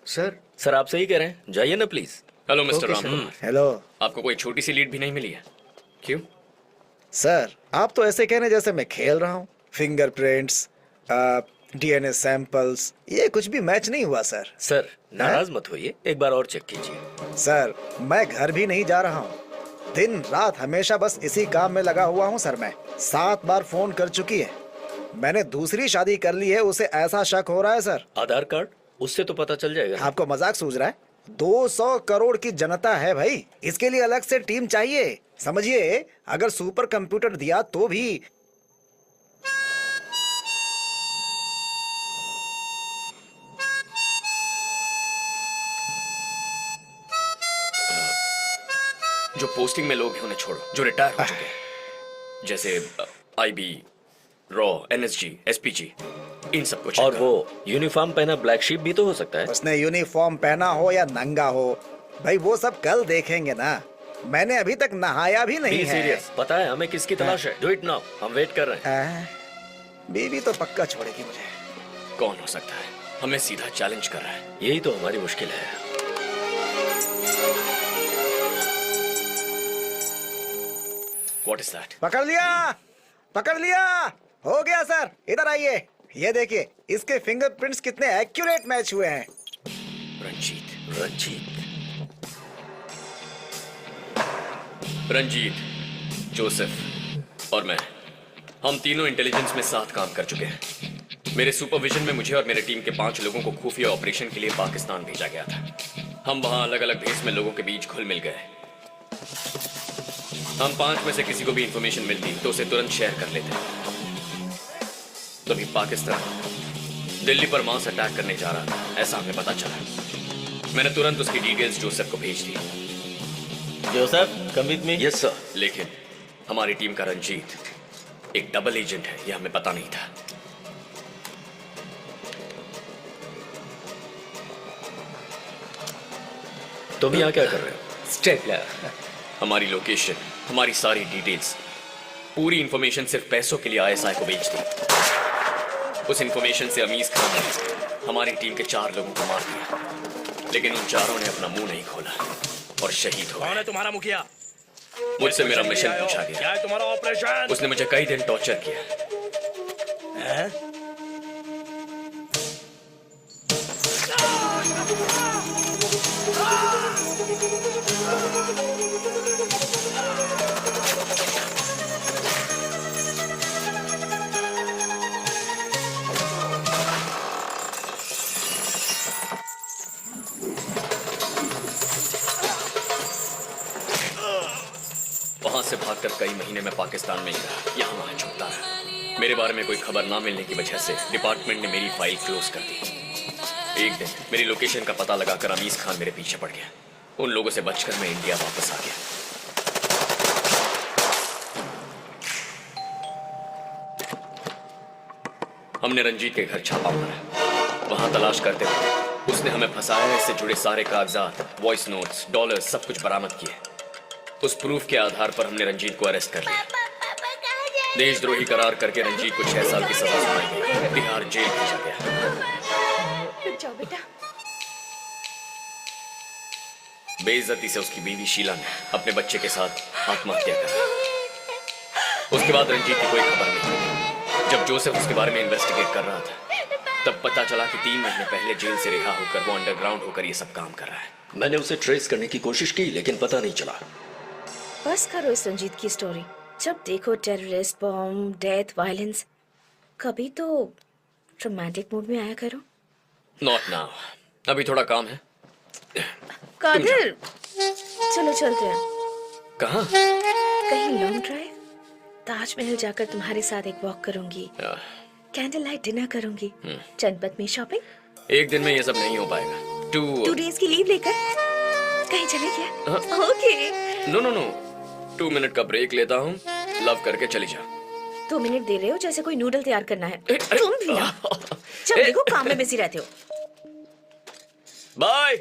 Sir आप सही कह रहे हैं, जाइए ना please. Hello mister Ram. Hello. आपको कोई छोटी सी लीड भी नहीं मिली है? क्यों? सर आप तो ऐसे कहने जैसे मैं खेल रहा हूँ। फिंगरप्रिंट्स, डीएनए सैंपल्स, ये कुछ भी मैच नहीं हुआ सर। सर नाराज मत होइए, एक बार और चेक कीजिए। सर मैं घर भी नहीं जा रहा हूँ। दिन रात हमेशा बस इसी काम में लगा हुआ हूँ सर। मैं 7 बार फोन कर चुकी है। मैंने दूसरी शादी कर ली है, उसे ऐसा शक हो रहा है सर। आधार कार्ड, उससे तो पता चल जाएगा। आपको मजाक सूझ रहा है? 200 करोड़ की जनता है भाई, इसके लिए अलग से टीम चाहिए। समझिए, अगर सुपर कंप्यूटर दिया तो भी। जो पोस्टिंग में लोग हैं उन्हें छोड़ो, जो रिटायर हो चुके हैं, जैसे आईबी, रॉ, एनएसजी, एसपीजी, इन सबको चेक और करो। वो यूनिफॉर्म पहना ब्लैक शीप भी तो हो सकता है। उसने यूनिफॉर्म पहना हो या नंगा हो, भाई वो सब कल देखेंगे ना। मैंने अभी तक नहाया भी नहीं Be है। serious। पता है हमें किसकी तलाश है? डू इट नाउ, हम वेट कर रहे हैं। बीवी तो पक्का छोड़ेगी मुझे। कौन हो सकता है? हमें सीधा चैलेंज कर रहा है। यही तो हमारी मुश्किल है। What is that? पकड़ लिया, पकड़ लिया। हो गया सर, इधर आइए। ये देखिए, इसके फिंगरप्रिंट्स कितने एक्यूरेट मैच हुए हैं। रंजीत, जोसेफ और मैं, हम तीनों इंटेलिजेंस में साथ काम कर चुके हैं। मेरे सुपरविजन में मुझे और मेरे टीम के 5 लोगों को खुफिया ऑपरेशन के लिए पाकिस्तान भेजा गया था। हम वहां अलग अलग भेस में लोगों के बीच घुल मिल गए। हम 5 में से किसी को भी इंफॉर्मेशन मिलती तो उसे तुरंत शेयर कर लेते। तभी पाकिस्तान दिल्ली पर मास अटैक करने जा रहा था, ऐसा हमें पता चला। मैंने तुरंत उसकी डिटेल्स जोसेफ को भेज दी। Joseph, come with me. Yes sir. लेकिन हमारी टीम का रंजीत एक डबल एजेंट है, यह हमें पता नहीं था। तुम यहाँ क्या कर रहे हो? स्टेपलर। हमारी लोकेशन, हमारी सारी डिटेल्स, पूरी इंफॉर्मेशन सिर्फ पैसों के लिए आईएसआई को भेज दी। उस इंफॉर्मेशन से अमीज खान ने हमारी टीम के 4 लोगों को मार दिया, लेकिन उन 4 ने अपना मुंह नहीं खोला और शहीद हो गए। कौन है तुम्हारा मुखिया? मुझसे मेरा मिशन पूछा गया। क्या है तुम्हारा ऑपरेशन? उसने मुझे कई दिन टॉर्चर किया। वहां से भागकर कई महीने में पाकिस्तान में ही रहा, यहाँ वहां छुपता रहा। मेरे बारे में कोई खबर ना मिलने की वजह से डिपार्टमेंट ने मेरी फाइल क्लोज कर दी। एक दिन मेरी लोकेशन का पता लगाकर अमीज खान मेरे पीछे पड़ गया। उन लोगों से बचकर मैं इंडिया वापस आ गया। हमने रंजीत के घर छापा मारा। वहां तलाश करते हुए उसने हमें फंसाया। इससे जुड़े सारे कागजात, वॉइस नोट्स, डॉलर्स सब कुछ बरामद किए। उस प्रूफ के आधार पर हमने रंजीत को अरेस्ट कर लिया। देशद्रोही करार करके रंजीत को 6 साल की सजा सुनाई गई। बिहार जेल भेजा गया। रुक जाओ बेटा। बेइज्जती से उसकी बीवी शीला ने अपने बच्चे के साथ आत्महत्या कर। उसके बाद रंजीत की कोई खबर नहीं। जब जोसेफ उसके बारे में इन्वेस्टिगेट कर रहा था तब पता चला कि 3 महीने पहले जेल से रिहा होकर वो अंडरग्राउंड होकर ये सब काम कर रहा है। मैंने उसे ट्रेस करने की कोशिश की लेकिन पता नहीं चला। बस करो इस रंजीत की स्टोरी। जब देखो टेररिस्ट, बॉम्ब, डेथ, वायलेंस। कभी तो रोमांटिक मूड में आया करो। नॉट नाउ, अभी थोड़ा काम है। कादिर, चलो चलते हैं। कहाँ? कहीं लॉन्ग ड्राइव। ताजमहल जाकर तुम्हारे साथ एक वॉक करूंगी। कैंडल लाइट डिनर करूंगी। जनपद में शॉपिंग। एक दिन में ये सब नहीं हो पाएगा। 2 डेज की लीव लेकर कहीं चले क्या? Okay. No no no, 2 minute का ब्रेक लेता हूँ। लव करके चली जा। 2 मिनट दे रहे हो जैसे कोई नूडल तैयार करना है। तुम भी ना। जब देखो काम में बिजी रहते हो। बाय।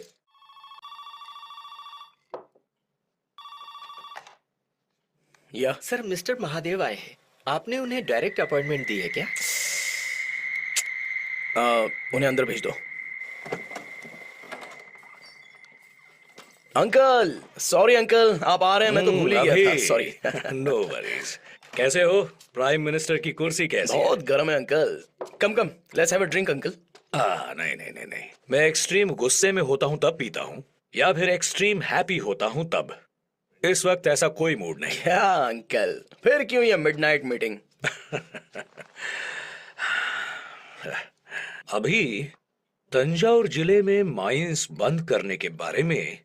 या सर, मिस्टर महादेव आए हैं। आपने उन्हें डायरेक्ट अपॉइंटमेंट दी है क्या? उन्हें अंदर भेज दो। अंकल, सॉरी अंकल, आप आ रहे हैं, मैं तो भूल ही गया था। सॉरी। No worries. कैसे हो? प्राइम मिनिस्टर की कुर्सी कैसी है? बहुत गर्म है uncle. Come come, let's have a drink uncle. नहीं नहीं नहीं नहीं, मैं एक्सट्रीम गुस्से में होता हूँ तब पीता हूँ, या फिर एक्सट्रीम हैप्पी होता हूँ तब। इस वक्त ऐसा कोई मूड नहीं। क्या अंकल, फिर क्यों ये मिडनाइट मीटिंग? अभी तंजावुर जिले में माइंस बंद करने के बारे में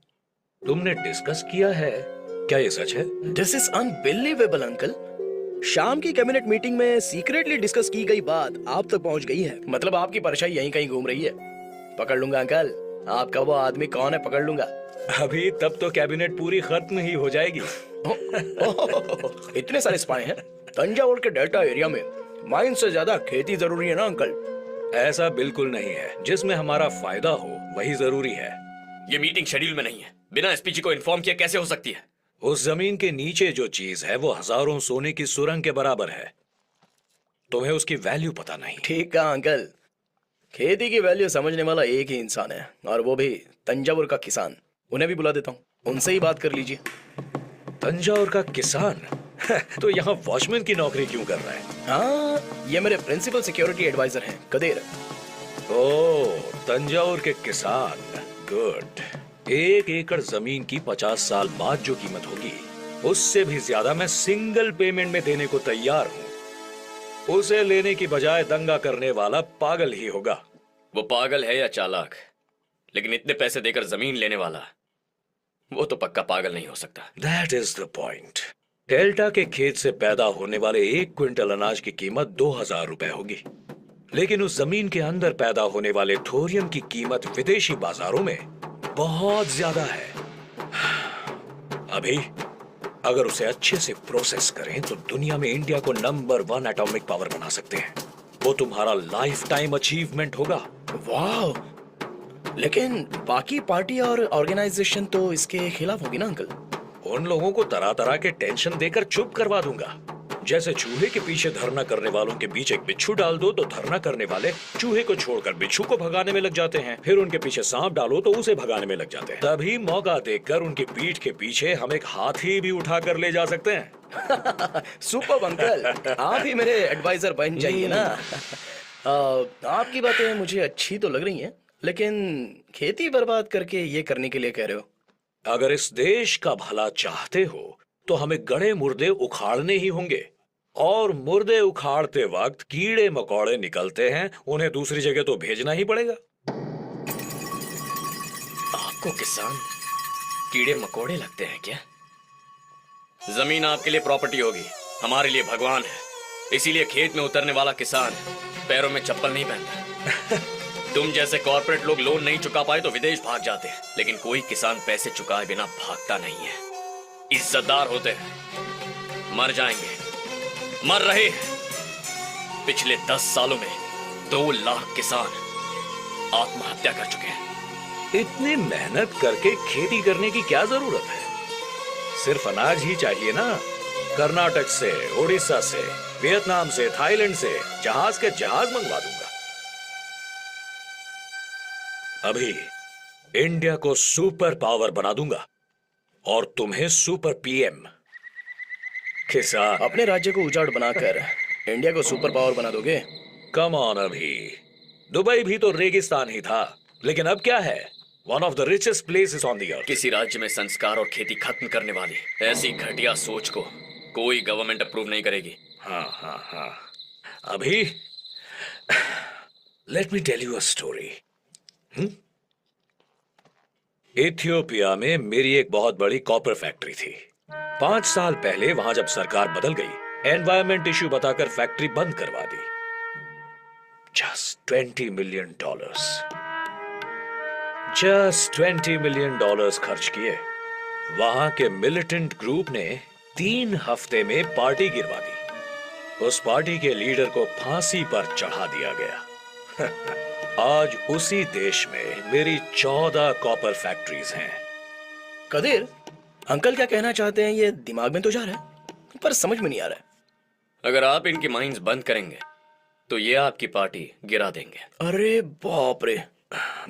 तुमने डिस्कस किया है क्या? ये सच है? This is unbelievable uncle. शाम की कैबिनेट मीटिंग में सीक्रेटली डिस्कस की गई बात आप तक पहुंच गई है। मतलब आपकी परछाई यहीं कहीं घूम रही है। पकड़ लूंगा अंकल। आपका वो आदमी कौन है, पकड़ लूंगा। अभी तब तो कैबिनेट पूरी खत्म ही हो जाएगी। इतने सारे स्पाई हैं तंजावुर के डेल्टा एरिया में। माइन से ज्यादा खेती जरूरी है ना अंकल? ऐसा बिल्कुल नहीं है। जिसमें हमारा फायदा हो वही जरूरी है। ये मीटिंग शेड्यूल में नहीं है। बिना एसपीजी को इन्फॉर्म किया कैसे हो सकती है? उस जमीन के नीचे जो चीज है वो हजारों सोने की सुरंग के बराबर है। तुम्हें उसकी वैल्यू पता नहीं। ठीक कहा अंकल। खेती की वैल्यू समझने वाला एक ही इंसान है, और वो भी तंजावुर का किसान। उन्हें भी बुला देता हूँ, उनसे ही बात कर लीजिए। तंजावुर का किसान? तो यहाँ वॉचमैन की नौकरी क्यों कर रहा है? हाँ, ये मेरे प्रिंसिपल सिक्योरिटी एडवाइजर हैं, कदेर। ओह, तंजावुर के किसान। गुड। 1 एकड़ जमीन की 50 साल बाद जो कीमत होगी उससे भी ज्यादा मैं सिंगल पेमेंट में देने को तैयार हूँ। उसे लेने की बजाय दंगा करने वाला पागल ही होगा। वो पागल है या चालाक, लेकिन इतने पैसे देकर जमीन लेने वाला वो तो पक्का पागल नहीं हो सकता। That is the point. Delta के खेत से पैदा होने वाले 1 क्विंटल अनाज की कीमत 2000 रुपए होगी, लेकिन उस जमीन के अंदर पैदा होने वाले थोरियम की कीमत विदेशी बाजारों में बहुत ज्यादा है। अभी अगर उसे अच्छे से प्रोसेस करें तो दुनिया में इंडिया को नंबर 1 एटॉमिक पावर बना सकते हैं। वो तुम्हारा लाइफ टाइम अचीवमेंट होगा। वाह, लेकिन बाकी पार्टी और ऑर्गेनाइजेशन तो इसके खिलाफ होगी ना अंकल? उन लोगों को तरह तरह के टेंशन देकर चुप करवा दूंगा। जैसे चूहे के पीछे धरना करने वालों के बीच एक बिच्छू डाल दो तो धरना करने वाले चूहे को छोड़कर बिच्छू को भगाने में लग जाते हैं। फिर उनके पीछे सांप डालो तो उसे भगाने में लग जाते हैं। तभी मौका देखकर उनकी पीठ के पीछे हम एक हाथी भी उठा कर ले जा सकते हैं। सुपर अंकल, आप ही मेरे एडवाइजर बन जाइए ना। आपकी बातें मुझे अच्छी तो लग रही हैं, लेकिन खेती बर्बाद करके ये करने के लिए कह रहे हो? अगर इस देश का भला चाहते हो तो हमें गड़े मुर्दे उखाड़ने ही होंगे, और मुर्दे उखाड़ते वक्त कीड़े मकोड़े निकलते हैं, उन्हें दूसरी जगह तो भेजना ही पड़ेगा। आपको किसान कीड़े मकोड़े लगते हैं क्या? जमीन आपके लिए प्रॉपर्टी होगी, हमारे लिए भगवान है। इसीलिए खेत में उतरने वाला किसान पैरों में चप्पल नहीं पहनता। तुम जैसे कॉर्पोरेट लोग लोन नहीं चुका पाए तो विदेश भाग जाते हैं, लेकिन कोई किसान पैसे चुकाए बिना भागता नहीं है। इज्जतदार होते हैं, मर जाएंगे, मर रहे हैं। पिछले 10 सालों में 2 लाख किसान आत्महत्या कर चुके हैं। इतनी मेहनत करके खेती करने की क्या जरूरत है? सिर्फ अनाज ही चाहिए ना। कर्नाटक से, उड़ीसा से, वियतनाम से, थाईलैंड से जहाज के जहाज मंगवा दूंगा। अभी इंडिया को सुपर पावर बना दूंगा और तुम्हें सुपर पीएम। किसान अपने राज्य को उजाड़ बनाकर इंडिया को सुपर पावर बना दोगे? कम ऑन अभी, दुबई भी तो रेगिस्तान ही था, लेकिन अब क्या है? One of the richest places on the earth. किसी राज्य में संस्कार और खेती खत्म करने वाली ऐसी घटिया सोच को कोई गवर्नमेंट अप्रूव नहीं करेगी। हाँ। अभी let me tell you a story. Ethiopia में मेरी एक बहुत बड़ी कॉपर फैक्ट्री थी। 5 साल पहले वहां जब सरकार बदल गई, एनवायरमेंट इश्यू बताकर फैक्ट्री बंद करवा दी। जस्ट $20 मिलियन, जस्ट $20 मिलियन खर्च किए। वहां के मिलिटेंट ग्रुप ने 3 हफ्ते में पार्टी गिरवा दी। उस पार्टी के लीडर को फांसी पर चढ़ा दिया गया। आज उसी देश में मेरी 14 कॉपर फैक्ट्रीज हैं। कदीर, अंकल क्या कहना चाहते हैं ये दिमाग में तो जा रहा है, पर समझ में नहीं आ रहा है। अगर आप इनकी माइंस बंद करेंगे तो ये आपकी पार्टी गिरा देंगे। अरे बाप रे,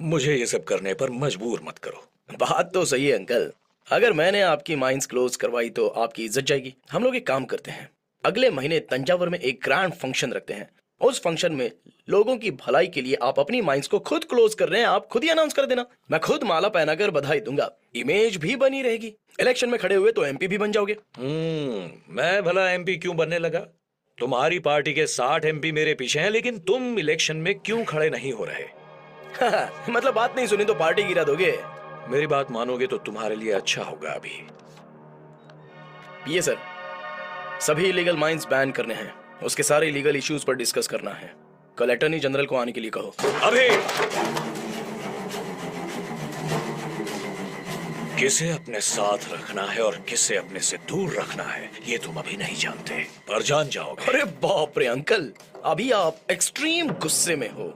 मुझे ये सब करने पर मजबूर मत करो। बात तो सही है अंकल, अगर मैंने आपकी माइंस क्लोज करवाई तो आपकी इज्जत जाएगी। हम लोग एक काम करते हैं, अगले महीने तंजावुर में एक ग्रैंड फंक्शन रखते हैं। उस फंक्शन में लोगों की भलाई के लिए आप अपनी माइंस को खुद क्लोज कर रहे हैं, आप खुद ही अनाउंस कर देना। मैं खुद माला पहनाकर बधाई दूंगा, इमेज भी बनी रहेगी। इलेक्शन में खड़े हुए तो एमपी भी बन जाओगे। मैं भला एमपी क्यों बनने लगा? तुम्हारी पार्टी के 60 एमपी मेरे पीछे हैं, लेकिन तुम इलेक्शन में क्यों खड़े नहीं हो रहे? मतलब बात नहीं सुनी तो पार्टी गिरा दोगे? मेरी बात मानोगे तो तुम्हारे लिए अच्छा होगा। अभी ये सर, सभी इलीगल माइंस बैन करने हैं, उसके सारे लीगल इश्यूज पर डिस्कस करना है। कल अटॉर्नी जनरल को आने के लिए कहो। अभी किसे अपने साथ रखना है और किसे अपने से दूर रखना है ये तुम अभी नहीं जानते, पर जान जाओगे। अरे बाप रे अंकल, अभी आप एक्सट्रीम गुस्से में हो।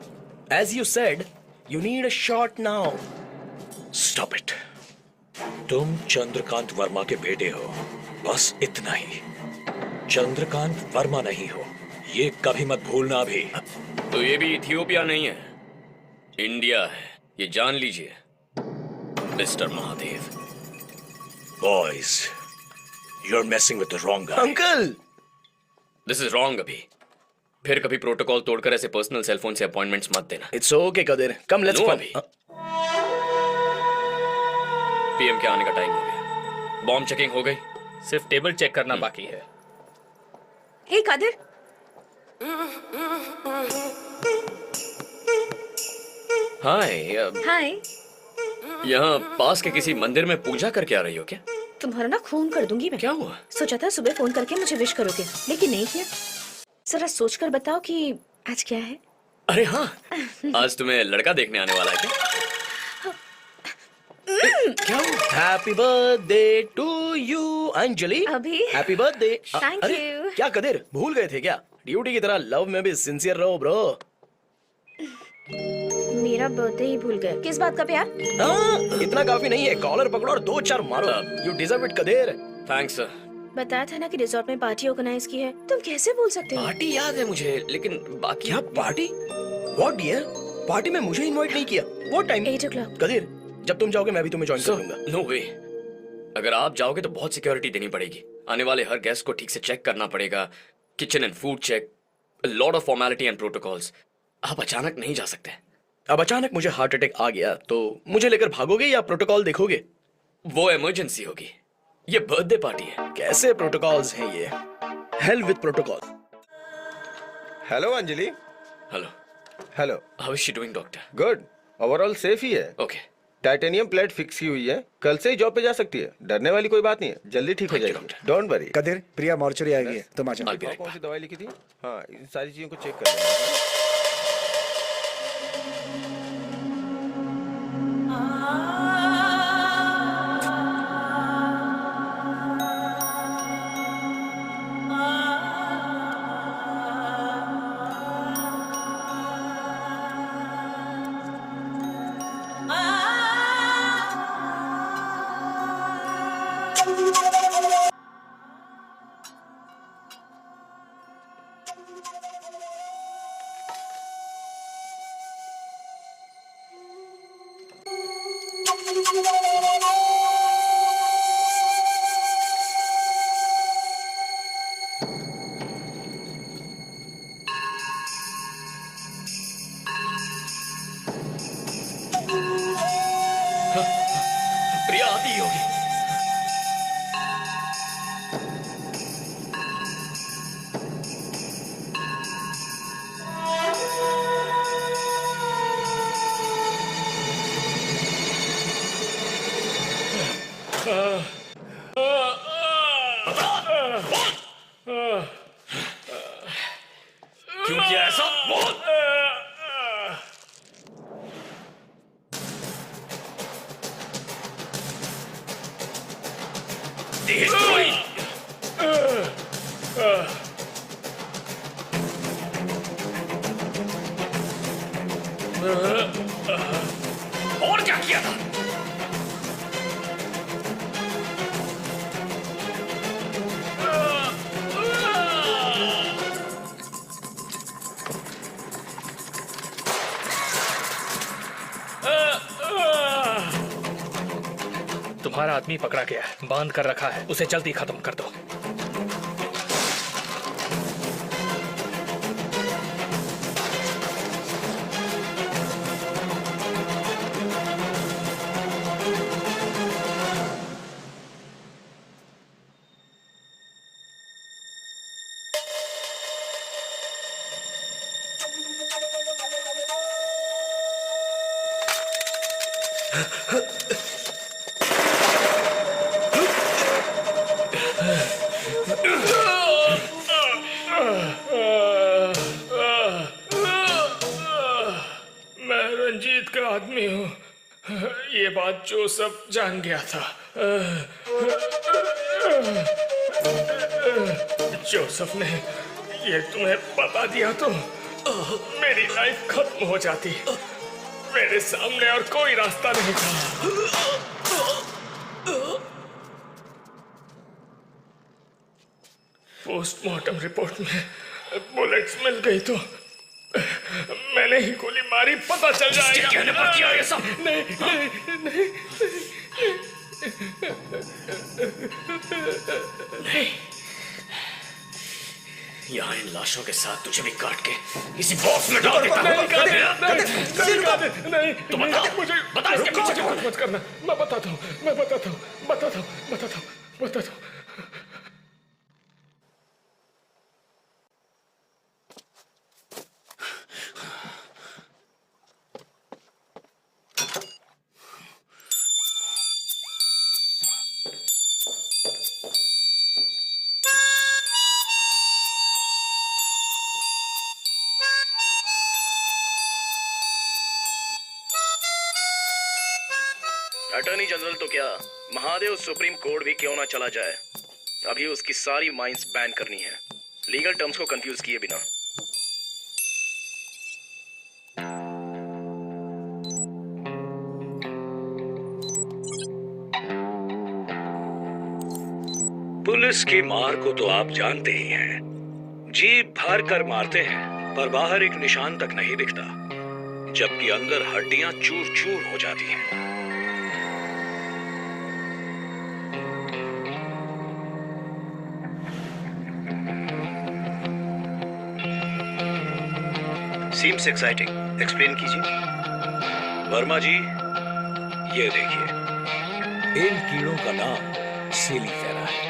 As you said, you need a shot now. Stop it. तुम चंद्रकांत वर्मा के बेटे हो, बस इतना ही। चंद्रकांत वर्मा नहीं हो, ये कभी मत भूलना। भी तो ये भी इथियोपिया नहीं है, इंडिया है, ये जान लीजिए mister Mahadev. Boys, you are messing with the wrong guy. Uncle, this is wrong. अभी फिर कभी प्रोटोकॉल तोड़कर ऐसे पर्सनल सेलफोन से अपॉइंटमेंट्स मत देना। It's okay Kadir, come let's fun. PM के आने का टाइम हो गया। बॉम्ब चेकिंग हो गई, सिर्फ टेबल चेक करना बाकी है। हे कादिर, हाय। हाय। यहाँ पास के किसी मंदिर में पूजा करके आ रही हो क्या? तुम्हारा ना खून कर दूंगी मैं। क्या हुआ? सोचा था सुबह फोन करके मुझे विश करोगे, लेकिन नहीं किया। जरा सोचकर बताओ कि आज क्या है? अरे हाँ, आज तुम्हें लड़का देखने आने वाला है क्या? क्या? Happy birthday to you Anjali. अभी हैप्पी बर्थडे। Thank you. क्या कदीर, भूल गए थे क्या? ड्यूटी की तरह लव में भी सिंसियर रहो ब्रो। मेरा बर्थडे ही भूल गए। किस बात का प्यार? इतना काफी नहीं है, कॉलर पकड़ो और 2-4 मारो। You deserve it Kadir. Thanks sir. बताया था ना कि रिजॉर्ट में पार्टी ऑर्गेनाइज की है, तुम कैसे भूल सकते हो? पार्टी याद है मुझे, लेकिन बाकी। क्या पार्टी? What dear? पार्टी में मुझे इनवाइट नहीं किया। What time? 8 o'clock। कदीर, जब तुम जाओगे मैं भी तुम्हें ज्वाइन कर लूंगा। नो वे। अगर आप जाओगे तो बहुत सिक्योरिटी देनी पड़ेगी। आने वाले हर गेस्ट को ठीक से चेक करना पड़ेगा, kitchen and food check, lot of formality and protocols. आप अचानक नहीं जा सकते। अब अचानक मुझे हार्ट अटैक आ गया तो मुझे लेकर भागोगे या प्रोटोकॉल देखोगे? वो इमरजेंसी होगी, ये बर्थडे पार्टी है। कैसे प्रोटोकॉल्स हैं ये? Hell with protocol. Hello Anjali. Hello. Hello. How is she doing doctor? Good, overall safe ही है। ओके। टाइटेनियम प्लेट फिक्स की हुई है, कल से ही जॉब पे जा सकती है। डरने वाली कोई बात नहीं है, जल्दी ठीक हो जाएगी। Don't worry. Qadir, Priya mortuary आ गई है, तुम आ जाओ। कौन सी दवाई लिखी थी? हाँ, इन सारी चीजों को चेक कर लेना। प्रिया आती होगी। क्यों किया ऐसा? बोल। देशद्रोही। और क्या किया था? तुम्हारा आदमी पकड़ा गया है, बांध कर रखा है, उसे जल्दी खत्म कर दो। मैं रंजीत का आदमी हूँ। ये बात जोसेफ जान गया था। जोसेफ ने ये तुम्हें बता दिया तो मेरी लाइफ खत्म हो जाती। मेरे सामने और कोई रास्ता नहीं था। पोस्टमार्टम रिपोर्ट में बुलेट्स मिल गई तो मैंने ही गोली मारी, पता चल जाएगा। कहने पर किया ये सब? नहीं, नहीं, नहीं। यहाँ इन लाशों के साथ तुझे भी काट के किसी बॉक्स में डाल देता हूँ। नहीं, तो बता, मुझे बता इसके पीछे क्या मत करना। मैं बताता हूँ, बताता हूँ। अटॉर्नी जनरल तो क्या, महादेव सुप्रीम कोर्ट भी क्यों ना चला जाए, अभी उसकी सारी माइंस बैन करनी है, लीगल टर्म्स को कंफ्यूज किए बिना। पुलिस की मार को तो आप जानते ही हैं। जीप भर कर मारते हैं पर बाहर एक निशान तक नहीं दिखता, जबकि अंदर हड्डियां चूर चूर हो जाती हैं। सीम्स एक्साइटिंग, एक्सप्लेन कीजिए। वर्मा जी, ये देखिए, इन कीड़ों का नाम सीलीफेरा है।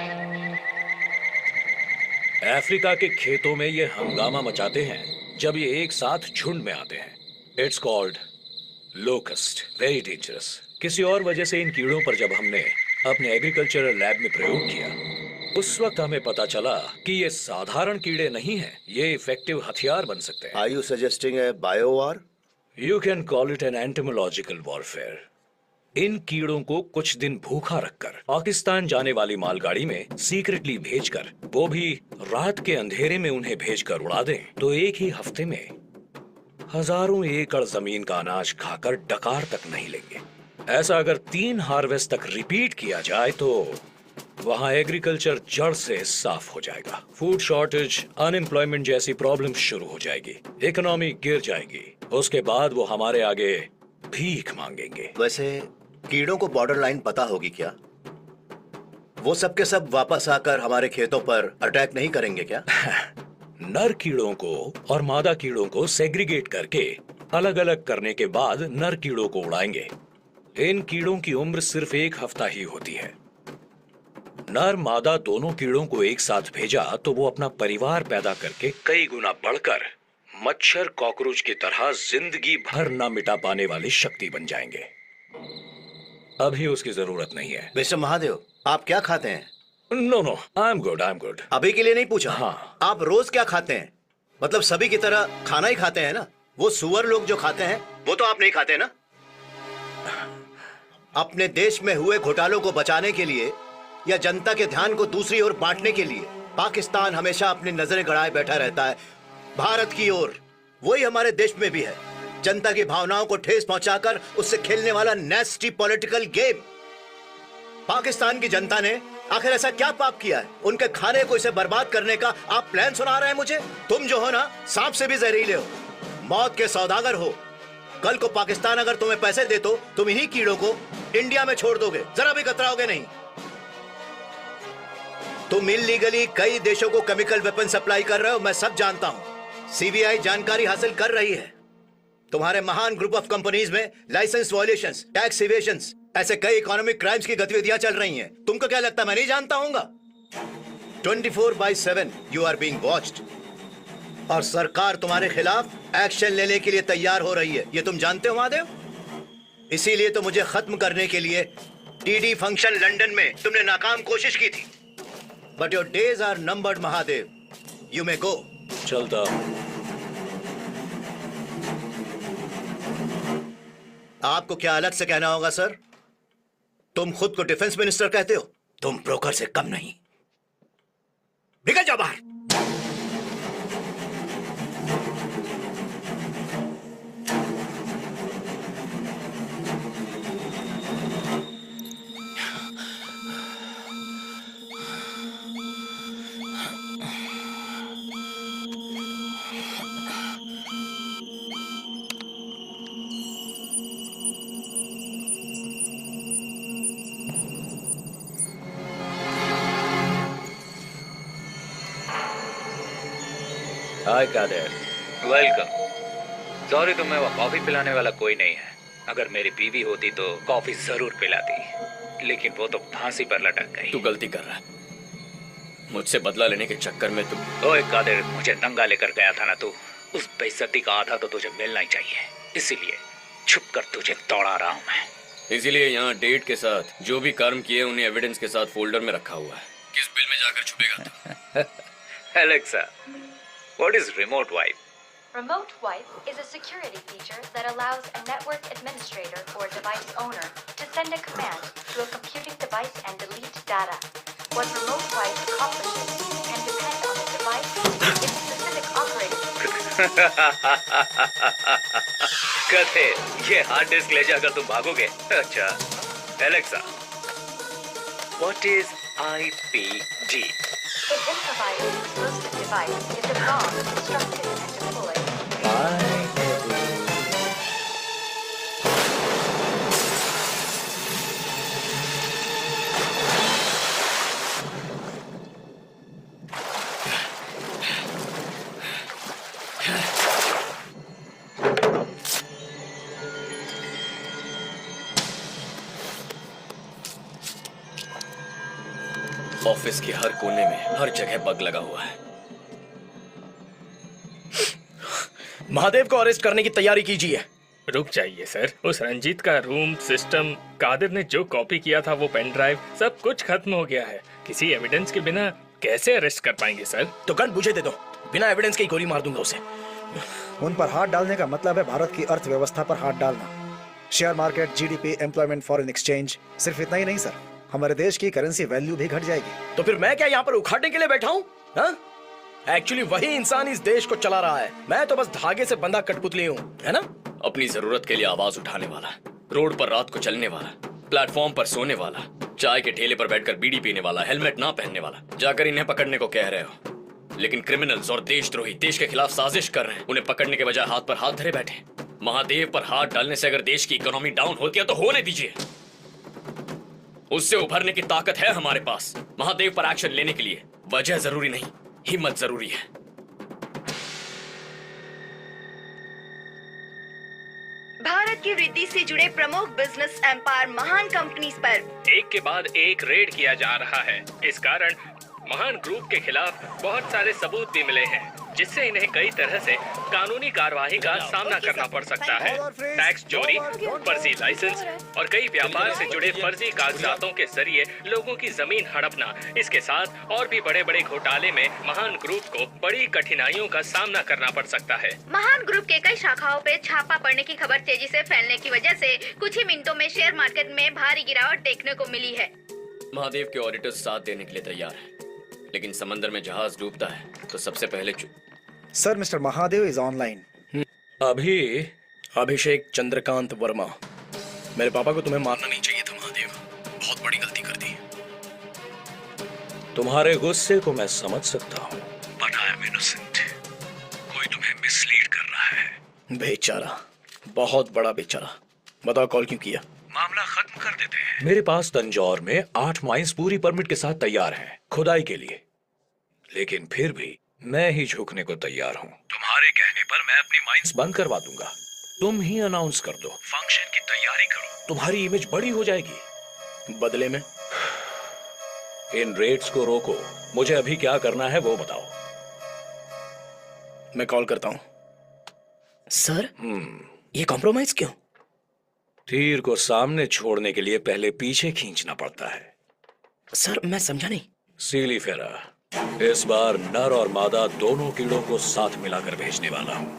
अफ्रीका के खेतों में ये हंगामा मचाते हैं जब ये एक साथ झुंड में आते हैं। It's called locust, very dangerous. किसी और वजह से इन कीड़ों पर जब हमने अपने एग्रीकल्चरल लैब में प्रयोग किया, उस वक्त हमें पता चला कि ये साधारण कीड़े नहीं हैं, ये इफेक्टिव हथियार बन सकते हैं। Are you suggesting a bio war? You can call it an entomological warfare. इन कीड़ों को कुछ दिन भूखा रखकर पाकिस्तान जाने वाली मालगाड़ी में सीक्रेटली भेजकर, वो भी रात के अंधेरे में उन्हें भेजकर उड़ा दें, तो एक ही हफ्ते में हजारों एकड़ जमीन का अनाज खाकर डकार तक नहीं लेंगे। ऐसा अगर 3 हार्वेस्ट तक रिपीट किया जाए तो वहां एग्रीकल्चर जड़ से साफ हो जाएगा। फूड शॉर्टेज, अनएम्प्लॉयमेंट जैसी प्रॉब्लम शुरू हो जाएगी, इकोनॉमी गिर जाएगी। उसके बाद वो हमारे आगे भीख मांगेंगे। वैसे कीड़ों को बॉर्डर लाइन पता होगी क्या? वो सब के सब वापस आकर हमारे खेतों पर अटैक नहीं करेंगे क्या? नर कीड़ों को और मादा कीड़ों को सेग्रीगेट करके अलग अलग करने के बाद नर कीड़ों को उड़ाएंगे। इन कीड़ों की उम्र सिर्फ 1 हफ्ता ही होती है। नर मादा दोनों कीड़ों को एक साथ भेजा तो वो अपना परिवार पैदा करके कई गुना बढ़कर मच्छर कॉकरोच की तरह जिंदगी भर न मिटा पाने वाली शक्ति बन जाएंगे। अभी उसकी जरूरत नहीं है। मिस्टर महादेव, आप क्या खाते हैं? No no, I am good. अभी के लिए नहीं पूछा। हाँ। आप रोज क्या खाते हैं? मतलब सभी की तरह खाना ही खाते हैं ना? वो सुअर लोग जो खाते हैं वो तो आप नहीं खाते ना? अपने देश में हुए घोटालों को बचाने के लिए या जनता के ध्यान को दूसरी ओर बांटने के लिए पाकिस्तान हमेशा अपनी नजरें गड़ाए बैठा रहता है भारत की ओर। वही हमारे देश में भी है, जनता की भावनाओं को ठेस पहुंचाकर उससे खेलने वाला नेस्टी पॉलिटिकल गेम। पाकिस्तान की जनता ने आखिर ऐसा क्या पाप किया है उनके खाने को इसे बर्बाद करने का आप प्लान सुना रहे हैं मुझे? तुम जो हो ना, सांप से भी जहरीले हो, मौत के सौदागर हो। कल को पाकिस्तान अगर तुम्हें पैसे दे तो तुम इन्हीं कीड़ों को इंडिया में छोड़ दोगे, जरा भी कतराओगे नहीं। तुम इल्लीगली कई देशों को केमिकल वेपन सप्लाई कर रहे हो, मैं सब जानता हूं। सीबीआई जानकारी हासिल कर रही है। तुम्हारे महान ग्रुप ऑफ कंपनीज में लाइसेंस वॉयलेशंस, टैक्स इवेशंस, ऐसे कई इकोनॉमिक क्राइम्स की गतिविधियां चल रही हैं। तुमको क्या लगता है मैं नहीं जानता हूंगा? 24/7 यू आर बीइंग वॉच्ड और सरकार तुम्हारे खिलाफ एक्शन लेने के लिए तैयार हो रही है, ये तुम जानते हो महादेव? इसीलिए तो मुझे खत्म करने के लिए टीडी फंक्शन लंदन में तुमने नाकाम कोशिश की थी। But your days are numbered Mahadev, you may go. चलता हूं। आपको क्या अलग से कहना होगा सर? तुम खुद को डिफेंस मिनिस्टर कहते हो, तुम ब्रोकर से कम नहीं। निकल जाओ बाहर। हाय कादर, वेलकम। सॉरी, तुम्हें वो कॉफी पिलाने वाला कोई नहीं है। अगर मेरी बीवी होती तो कॉफी जरूर पिलाती, लेकिन वो तो फांसी पर लटक गई। तू गलती कर रहा है। मुझसे बदला लेने के चक्कर में तुम। ओए कादर, मुझे दंगा लेकर गया था ना तू, उस बेइज्जती का आधा तो तुझे मिलना ही चाहिए, इसीलिए छुप कर तुझे दौड़ा रहा हूँ मैं। इसीलिए यहाँ डेट के साथ जो भी कर्म किए उन्हें एविडेंस के साथ फोल्डर में रखा हुआ है। किस बिल में जाकर छुपेगा तू? Alexa, what is remote wipe? Remote wipe is a security feature that allows a network administrator or device owner to send a command to a computing device and delete data. What remote wipe accomplishes can depend on the device and its specific operating. कहते ये hard disk ले जाकर तुम भागोगे? अच्छा, Alexa, what is IPG? It improvises an explosive device is a bomb constructed and deployed. Office के हर कोने में हर जगह बग लगा हुआ है। महादेव को अरेस्ट करने की तैयारी कीजिए। रुक जाइए सर, उस रंजीत का रूम, सिस्टम, कादिर ने जो कॉपी किया था वो पेन ड्राइव, सब कुछ खत्म हो गया है। किसी एविडेंस के बिना कैसे अरेस्ट कर पाएंगे सर? तो गन मुझे दे दो, बिना एविडेंस के ही गोली मार दूंगा उसे। उन पर हाथ डालने का मतलब है भारत की अर्थव्यवस्था पर हाथ डालना। Share market, GDP, employment, foreign exchange, सिर्फ इतना ही नहीं सर, हमारे देश की करेंसी वैल्यू भी घट जाएगी। तो फिर मैं क्या यहाँ पर उखाड़ने के लिए बैठा हूँ? एक्चुअली वही इंसान इस देश को चला रहा है, मैं तो बस धागे से बंधा कठपुतली हूँ, है ना? अपनी जरूरत के लिए आवाज उठाने वाला, रोड पर रात को चलने वाला, प्लेटफॉर्म पर सोने वाला, चाय के ठेले पर बैठकर बीड़ी पीने वाला, हेलमेट ना पहनने वाला। जाकर इन्हें पकड़ने को कह रहे हो, लेकिन क्रिमिनल्स और देशद्रोही देश के खिलाफ साजिश कर रहे हैं। उन्हें पकड़ने के बजाय हाथ पर हाथ धरे बैठे। महादेव पर हाथ डालने से अगर देश की इकोनॉमी डाउन होती है तो होने दीजिए, उससे उभरने की ताकत है हमारे पास। महादेव पर एक्शन लेने के लिए वजह जरूरी नहीं, हिम्मत जरूरी है। भारत की की वृद्धि से जुड़े प्रमुख बिजनेस एम्पायर महान कंपनीज पर एक के बाद एक रेड किया जा रहा है। इस कारण महान ग्रुप के खिलाफ बहुत सारे सबूत भी मिले हैं, जिससे इन्हें कई तरह से कानूनी कार्यवाही का सामना करना पड़ सकता है। टैक्स चोरी, फर्जी लाइसेंस और कई व्यापार से जुड़े फर्जी कागजातों के जरिए लोगों की जमीन हड़पना, इसके साथ और भी बड़े बड़े घोटाले में महान ग्रुप को बड़ी कठिनाइयों का सामना करना पड़ सकता है। महान ग्रुप के कई शाखाओं पे छापा पड़ने की खबर तेजी से फैलने की वजह से कुछ ही मिनटों में शेयर मार्केट में भारी गिरावट देखने को मिली है। महादेव के ऑडिटर्स साथ देने के लिए तैयार हैं, लेकिन समंदर में जहाज डूबता है तो सबसे पहले sir, mister Mahadev is online. अभी अभिषेक चंद्रकांत वर्मा, मेरे पापा को तुम्हें मारना नहीं चाहिए था महादेव, बहुत बड़ी गलती कर दी। तुम्हारे गुस्से को मैं समझ सकता हूँ, बट आई एम इनोसेंट। कोई तुम्हें मिसलीड कर रहा है। बेचारा, बहुत बड़ा बेचारा। बताओ कॉल क्यों किया? मामला खत्म कर देते हैं। मेरे पास तंजौर में 8 माइंस पूरी परमिट के साथ तैयार हैं खुदाई के लिए, लेकिन फिर भी मैं ही झुकने को तैयार हूँ। तुम्हारे कहने पर मैं अपनी माइंस बंद करवा दूंगा। तुम ही अनाउंस कर दो, फंक्शन की तैयारी करो, तुम्हारी इमेज बड़ी हो जाएगी। बदले में इन रेट्स को रोको। मुझे अभी क्या करना है वो बताओ। मैं कॉल करता हूँ। सर, ये कॉम्प्रोमाइज क्यों? तीर को सामने छोड़ने के लिए पहले पीछे खींचना पड़ता है। सर, मैं समझा नहीं। सीली फेरा, इस बार नर और मादा दोनों कीड़ों को साथ मिलाकर भेजने वाला हूँ।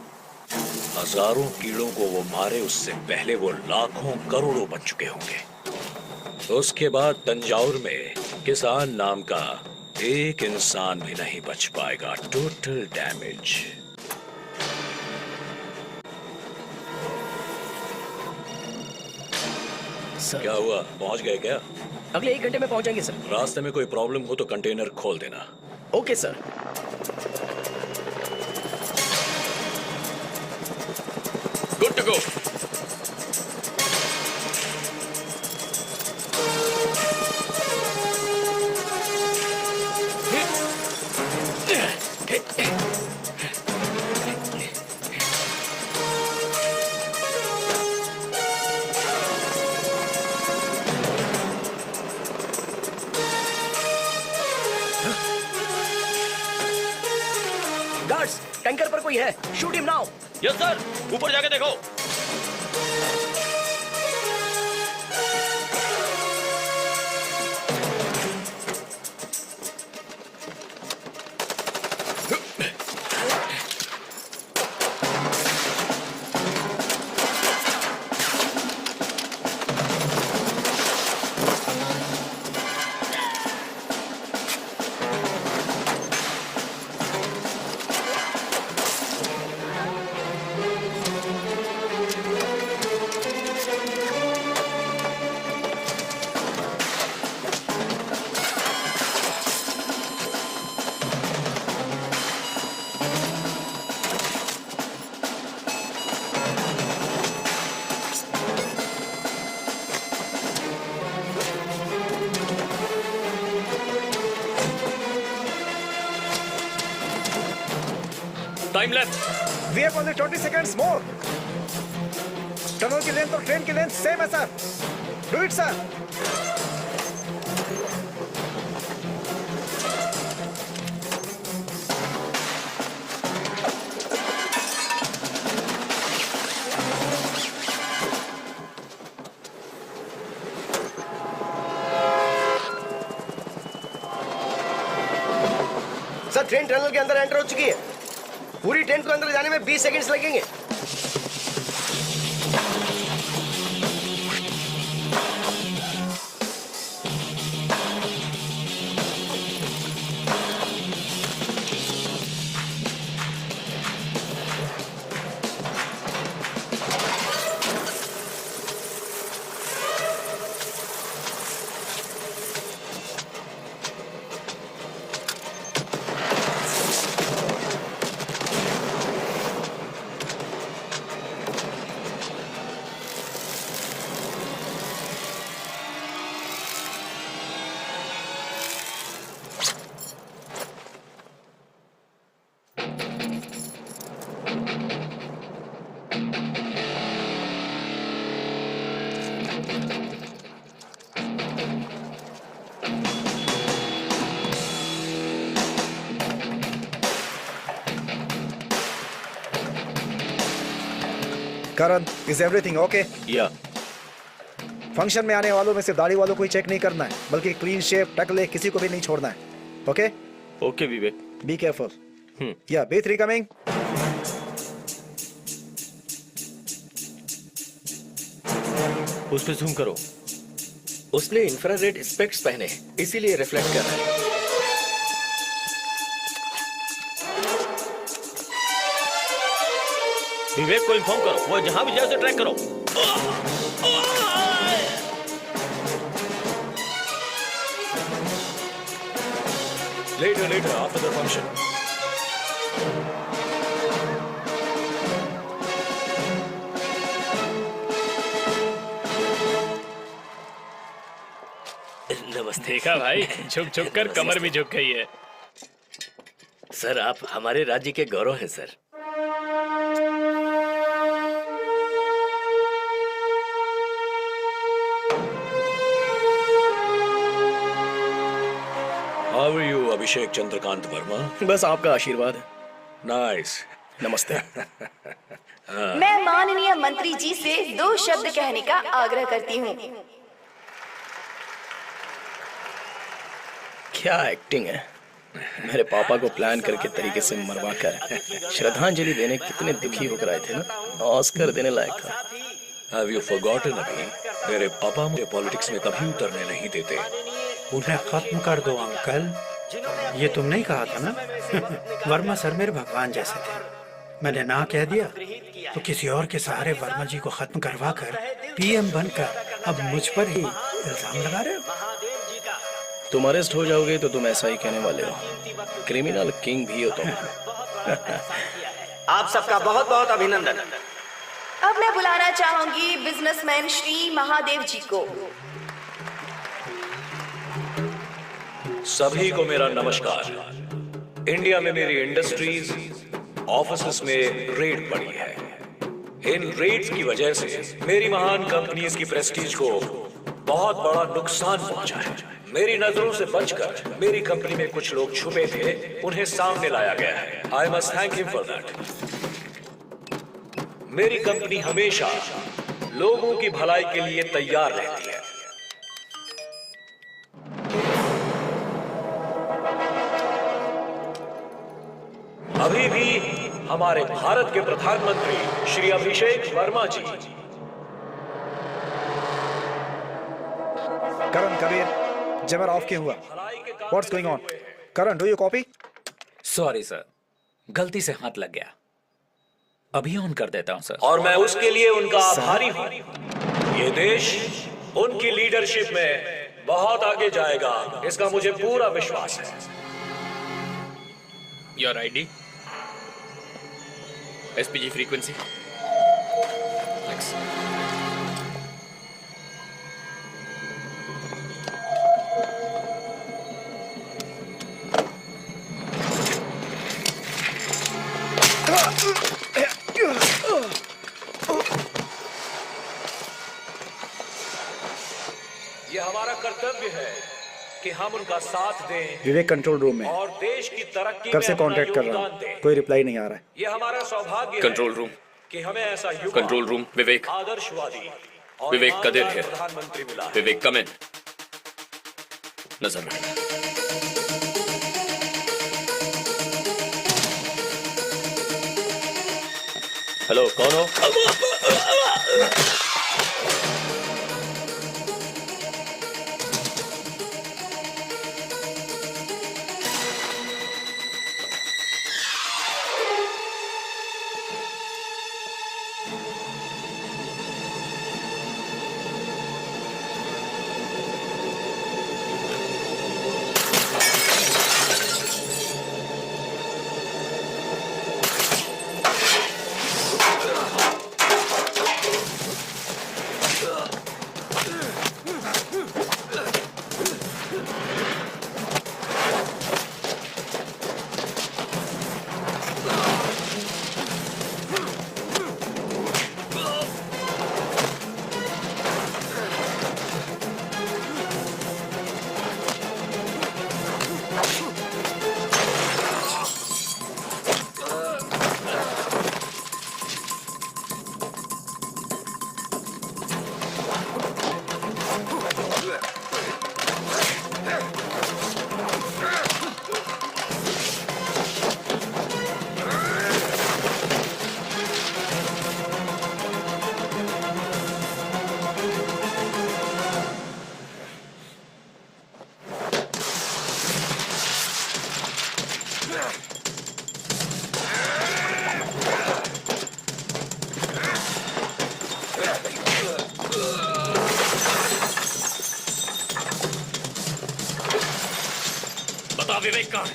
हजारों कीड़ों को वो मारे उससे पहले वो लाखों करोड़ों बन चुके होंगे। उसके बाद तंजाउर में किसान नाम का एक इंसान भी नहीं बच पाएगा। Total damage. क्या हुआ, पहुंच गए क्या? अगले 1 घंटे में पहुंच जाएंगे सर। रास्ते में कोई प्रॉब्लम हो तो कंटेनर खोल देना। Okay sir. Good to go. Guards, tanker पर कोई है। Shoot him now. Yes sir, ऊपर जाके देखो। Time left. We have only 20 seconds more. Tunnel की लेंथ और ट्रेन की लेंथ सेम है सर। Do it sir. Sir, train tunnel के अंदर एंटर हो चुकी है। पूरी ट्रेन को अंदर जाने में 20 सेकंड्स लगेंगे। करण, इज एवरीथिंग ओके? या फंक्शन में आने वालों में सिर्फ दाढ़ी वालों को ही चेक नहीं करना है, बल्कि क्लीन शेप, टकले किसी को भी नहीं छोड़ना है। Okay? Okay Vivek. Be careful. या B3 कमिंग। उस पे जूम करो। उसने इंफ्रारेड स्पेक्ट्स पहने हैं, इसीलिए रिफ्लेक्ट कर रहा है। विवेक को इन्फॉर्म करो, वो जहां भी जाए उसे ट्रैक करो। Later, after the function. नमस्ते। देखा भाई, झुक झुक कर कमर भी झुक गई है। सर, आप हमारे राज्य के गौरव हैं सर। How are you, अभिषेक चंद्रकांत वर्मा? बस आपका आशीर्वाद है। नाइस। नमस्ते। मैं माननीय मंत्री जी से 2 शब्द कहने का आग्रह करती हूँ। क्या एक्टिंग है। मेरे पापा को प्लान करके तरीके से मरवा कर श्रद्धांजलि देने कितने दुखी होकर आए थे ना, ऑस्कर देने लायक था। Have you forgotten अभी? मेरे पापा मुझे पॉलिटिक्स में कभी उतरने नहीं देते। उन्हें खत्म कर दो अंकल, ये तुमने ही कहा था ना। वर्मा सर मेरे भगवान जैसे थे, मैंने ना कह दिया तो किसी और के सहारे वर्मा जी को खत्म करवा कर PM बनकर अब मुझ पर ही इल्जाम लगा रहे हो। तुम अरेस्ट हो जाओगे तो तुम ऐसा ही कहने वाले हो, क्रिमिनल किंग भी हो तुम। आप सबका बहुत बहुत अभिनंदन। अब मैं बुलाना चाहूंगी बिजनेसमैन श्री महादेव जी को। सभी को मेरा नमस्कार। इंडिया में मेरी इंडस्ट्रीज, ऑफिसेस में रेड पड़ी है। इन रेड्स की वजह से मेरी महान कंपनीज की प्रेस्टीज को बहुत बड़ा नुकसान पहुंचा है। मेरी नजरों से बचकर मेरी कंपनी में कुछ लोग छुपे थे, उन्हें सामने लाया गया है। I must thank him for that. मेरी कंपनी हमेशा लोगों की भलाई के लिए तैयार रहती है। अभी भी हमारे भारत के प्रधानमंत्री श्री अभिषेक वर्मा जी। करण, कबीर, जमर ऑफ क्यों हुआ? What's going on? Karan, do you copy? Sorry sir, गलती से हाथ लग गया। अभी ऑन कर देता हूं सर। और मैं उसके लिए उनका आभारी हूं। ये देश उनकी लीडरशिप में बहुत आगे जाएगा, इसका मुझे पूरा विश्वास है। Your ID, SPG frequency. ये हमारा कर्तव्य है कि हम उनका साथ दें विवेक कंट्रोल रूम में। और देश की तरक्की कब में से अपना कांटेक्ट कर रहा योगदान हूँ, दें। कोई रिप्लाई नहीं आ रहा है। ये हमारा सौभाग्य कंट्रोल रूम, कि हमें ऐसा युवा, कंट्रोल रूम, विवेक, आदर्शवादी और विवेक कदिर ईमानदार है। प्रधानमंत्री मिला है। विवेक कम इन, नजर रखना। हेलो, कौन हो? बता विवेक कहाँ है?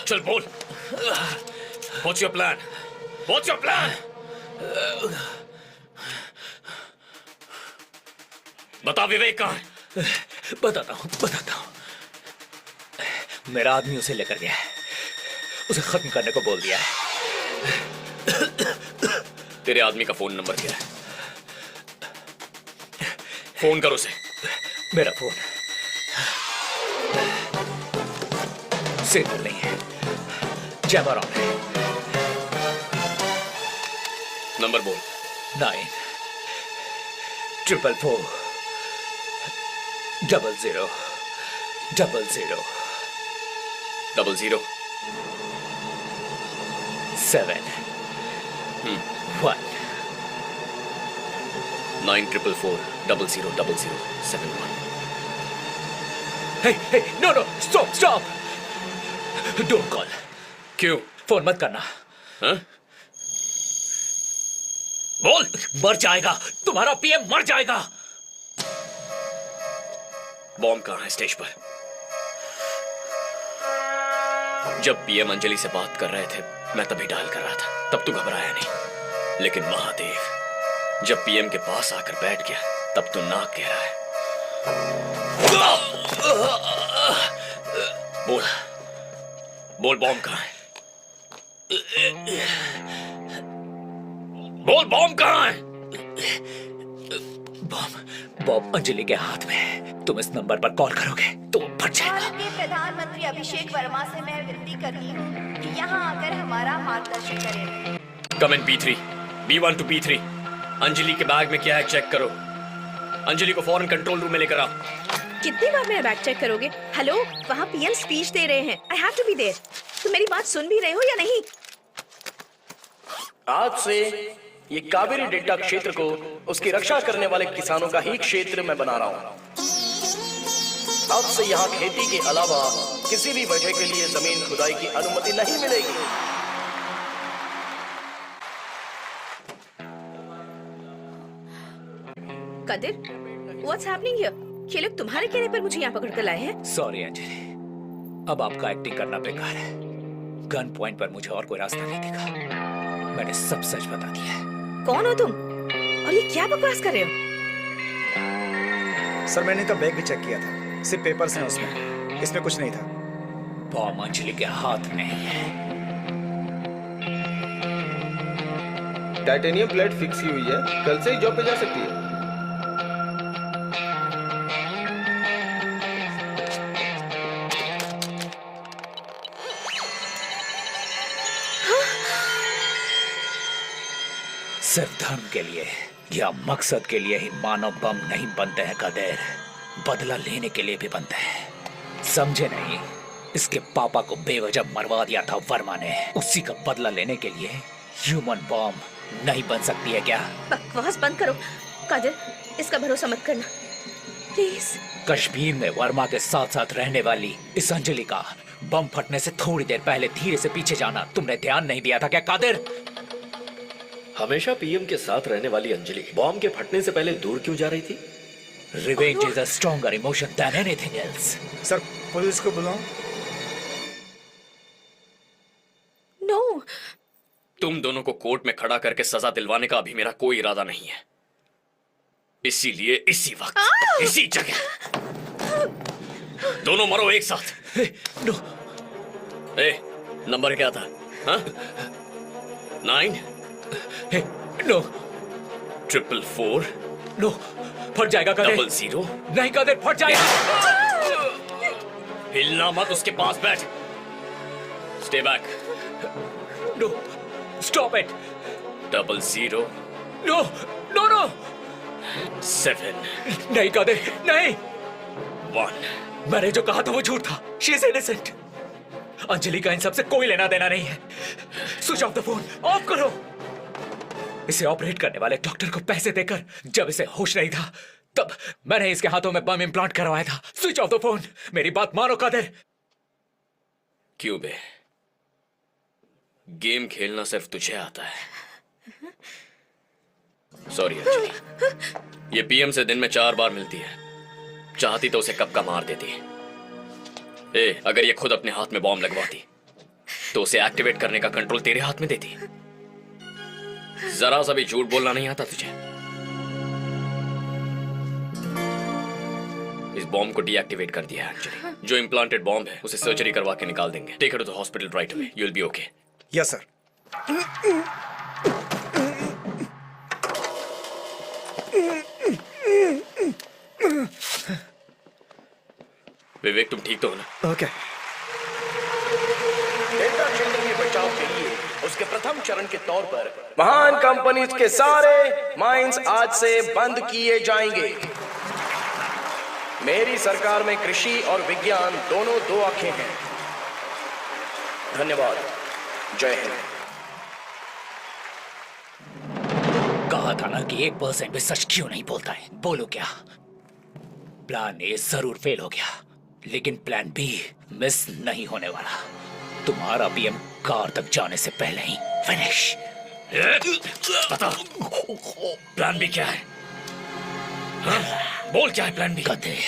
चल बोल। What's your plan? What's your plan? बता विवेक कहाँ है? बताता हूँ। मेरा आदमी उसे लेकर गया है, उसे खत्म करने को बोल दिया है। तेरे आदमी का फोन नंबर क्या है? फोन कर उसे। मेरा फोन सिग्नल नहीं है, जैमर ऑन है। नंबर बोल। 9 4 4 0 0 0 0 00 7 1 9 4 4 00 00 71। Hey, no, stop! Don't call. क्यों? फोन मत करना। हाँ? बोल। मर जाएगा, तुम्हारा पीएम मर जाएगा। बॉम्ब कहाँ है स्टेज पर? जब पीएम अंजलि से बात कर रहे थे मैं तभी डायल कर रहा था, तब तू घबराया नहीं। लेकिन महादेव, जब पीएम के पास आकर बैठ गया तब तू नाक कह रहा है। बोल बॉम्ब कहाँ है? बोल बॉम्ब कहाँ है? बॉम्ब अंजलि के हाथ में है। तुम इस नंबर पर कॉल करोगे तो फट जाएगा। भारत के प्रधानमंत्री अभिषेक वर्मा से मैं विनती करती हूँ कि यहाँ आकर हमारा मार्गदर्शन करें। कम इन P3 B1 to P3। Anjali के बैग में क्या है चेक करो। अंजलि को फौरन कंट्रोल रूम में लेकर आओ। कितनी बार मेरा बैग चेक करोगे? हेलो, वहाँ पीएम स्पीच दे रहे हैं। I have to be there. तुम मेरी बात सुन भी रहे हो या नहीं? आज से ये कावेरी डेल्टा क्षेत्र को उसकी रक्षा करने वाले किसानों का ही क्षेत्र मैं बना रहा हूँ। अब से यहाँ खेती के अलावा किसी भी वजह के लिए जमीन खुदाई की अनुमति नहीं मिलेगी। Qadir, what's happening here? ये लोग तुम्हारे कहने पर मुझे यहाँ पकड़ कर लाए हैं। सॉरी अंजलि, अब आपका एक्टिंग करना बेकार है। गन पॉइंट पर मुझे और कोई रास्ता नहीं दिखा। मैंने सब सच बता दिया है। कौन हो तुम और ये क्या बकवास कर रहे हो? सर मैंने इनका बैग भी चेक किया था, सिर्फ पेपर्स हैं उसमें, इसमें कुछ नहीं था। बॉम्ब अंजलि के हाथ में है। टाइटेनियम प्लेट फिक्स की हुई है, कल से ही जॉब पे जा सकती है। सिर्फ धर्म के लिए या मकसद के लिए ही मानव बम नहीं बनते हैं कदेर, बदला लेने के लिए भी बनते हैं। समझे नहीं? इसके पापा को बेवजह मरवा दिया था वर्मा ने, उसी का बदला लेने के लिए ह्यूमन बॉम्ब नहीं बन सकती है क्या? बकवास बंद करो कादिर, इसका भरोसा मत करना प्लीज। कश्मीर में वर्मा के साथ साथ रहने वाली इस अंजलि का बम फटने से थोड़ी देर पहले धीरे से पीछे जाना तुमने ध्यान नहीं दिया था क्या कादिर? हमेशा पीएम के साथ रहने वाली अंजलि बॉम्ब के फटने से पहले दूर क्यों जा रही थी? Revenge is a stronger emotion than anything else. Sir police को बुलाओ। नो। तुम दोनों को कोर्ट में खड़ा करके सजा दिलवाने का अभी मेरा कोई इरादा नहीं है। इसीलिए इसी वक्त इसी जगह दोनों मरो एक साथ। नो। नंबर क्या था? हाँ? 9 नो 4 4 नो फट जाएगा कादिर। 00 नहीं कादिर फट जाएगा। हिलना मत, उसके पास बैठ। Stay back. No stop it. 00 no no no 7 नहीं कादिर नहीं। 1 मैंने जो कहा था वो झूठ था। She is innocent. अंजलि का इन सब से कोई लेना देना नहीं है। Switch off the phone, of करो। इसे ऑपरेट करने वाले डॉक्टर को पैसे देकर जब इसे होश नहीं था तब मैंने इसके हाथों में बम इम्प्लांट करवाया था। Switch off the phone. मेरी बात मानो कादिर। क्यों बे? गेम खेलना सिर्फ तुझे आता है। सॉरी अंजलि, ये पीएम से दिन में 4 बार मिलती है। चाहती तो उसे कब का मार देती। अगर ये खुद अपने हाथ में बॉम्ब लगवाती तो उसे एक्टिवेट करने का कंट्रोल तेरे हाथ में देती। जरा सा भी झूठ बोलना नहीं आता तुझे। इस बॉम्ब को डीएक्टिवेट कर दिया है अंजलि। जो इम्प्लांटेड बॉम्ब है उसे सर्जरी करवा के निकाल देंगे। Take it to the hospital right away. You will be okay. Yes sir. Vivek तुम ठीक तो हो ना? ओके। डेल्टा क्षेत्र के बचाव के लिए उसके प्रथम चरण के तौर पर महान कंपनीज के सारे माइंस आज से बंद किए जाएंगे। मेरी सरकार में कृषि और विज्ञान दोनों 2 आंखें हैं। धन्यवाद। जय हिंद। कहा था ना कि 1% भी सच क्यों नहीं बोलता है। बोलो क्या? प्लान ए जरूर फेल हो गया, लेकिन प्लान बी मिस नहीं होने वाला। तुम्हारा पीएम कार तक जाने से पहले ही फिनिश। बता प्लान बी क्या है? हाँ? बोल क्या है प्लान बी? कादिर,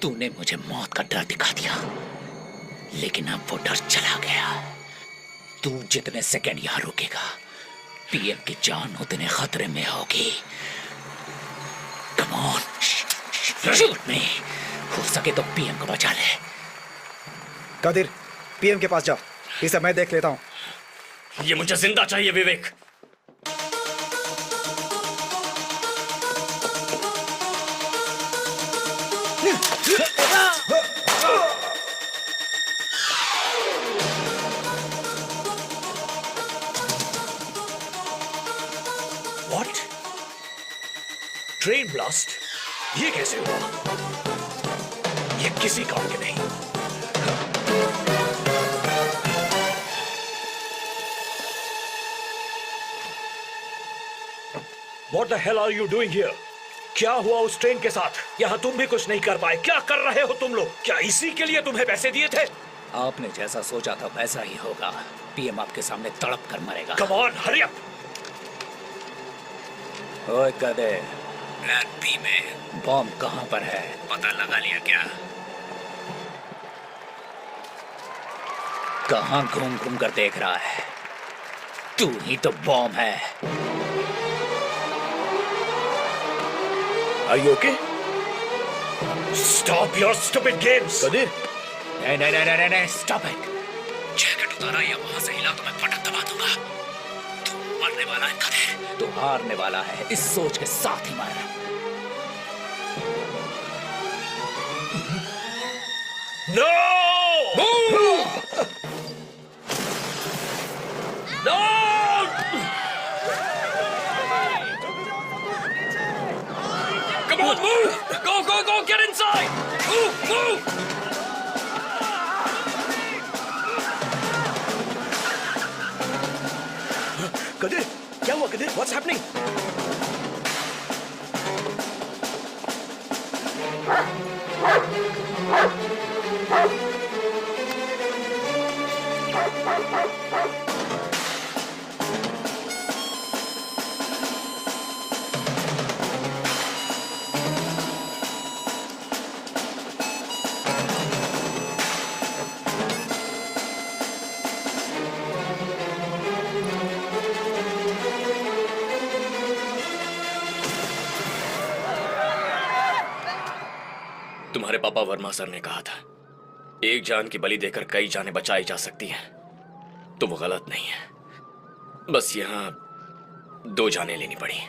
तूने मुझे मौत का डर दिखा दिया, लेकिन अब वो डर चला गया। तू जितने सेकंड यहाँ रुकेगा पीएम की जान उतने खतरे में होगी। कम ऑन, शूट मी। हो सके तो पीएम को बचा ले। कादिर, पीएम के पास जाओ, इसे मैं देख लेता हूं। ये मुझे जिंदा चाहिए विवेक। What? Train blast? ये कैसे हुआ? ये किसी काम के नहीं। What the hell are you doing here? क्या हुआ उस ट्रेन के साथ? यहाँ तुम भी कुछ नहीं कर पाए। क्या कर रहे हो तुम लोग? क्या इसी के लिए तुम्हें पैसे दिए थे? आपने जैसा सोचा था वैसा ही होगा। पीएम आपके सामने तड़प कर मरेगा। Come on, hurry up! ओए कादिर, प्लान बी में बॉम्ब कहाँ पर है? पता लगा लिया क्या? कहाँ घूम घूम कर देख रहा है? तू ही तो बॉम्ब है। Are you okay? Stop your stupid games! Qadir, नहीं, stop it! जैकेट उतारा या वहां से हिला तो मैं फटक दबा दूंगा। तू मरने वाला है कादिर। तू हारने वाला है, इस सोच के साथ ही मर। No! Move! No! Come on, move! Go, get inside! Move! Qadir, क्या हुआ कादिर? What's happening? तुम्हारे पापा वर्मा सर ने कहा था, एक जान की बलि देकर कई जानें बचाई जा सकती हैं, तो वो गलत नहीं है। बस यहाँ 2 जानें लेनी पड़ी।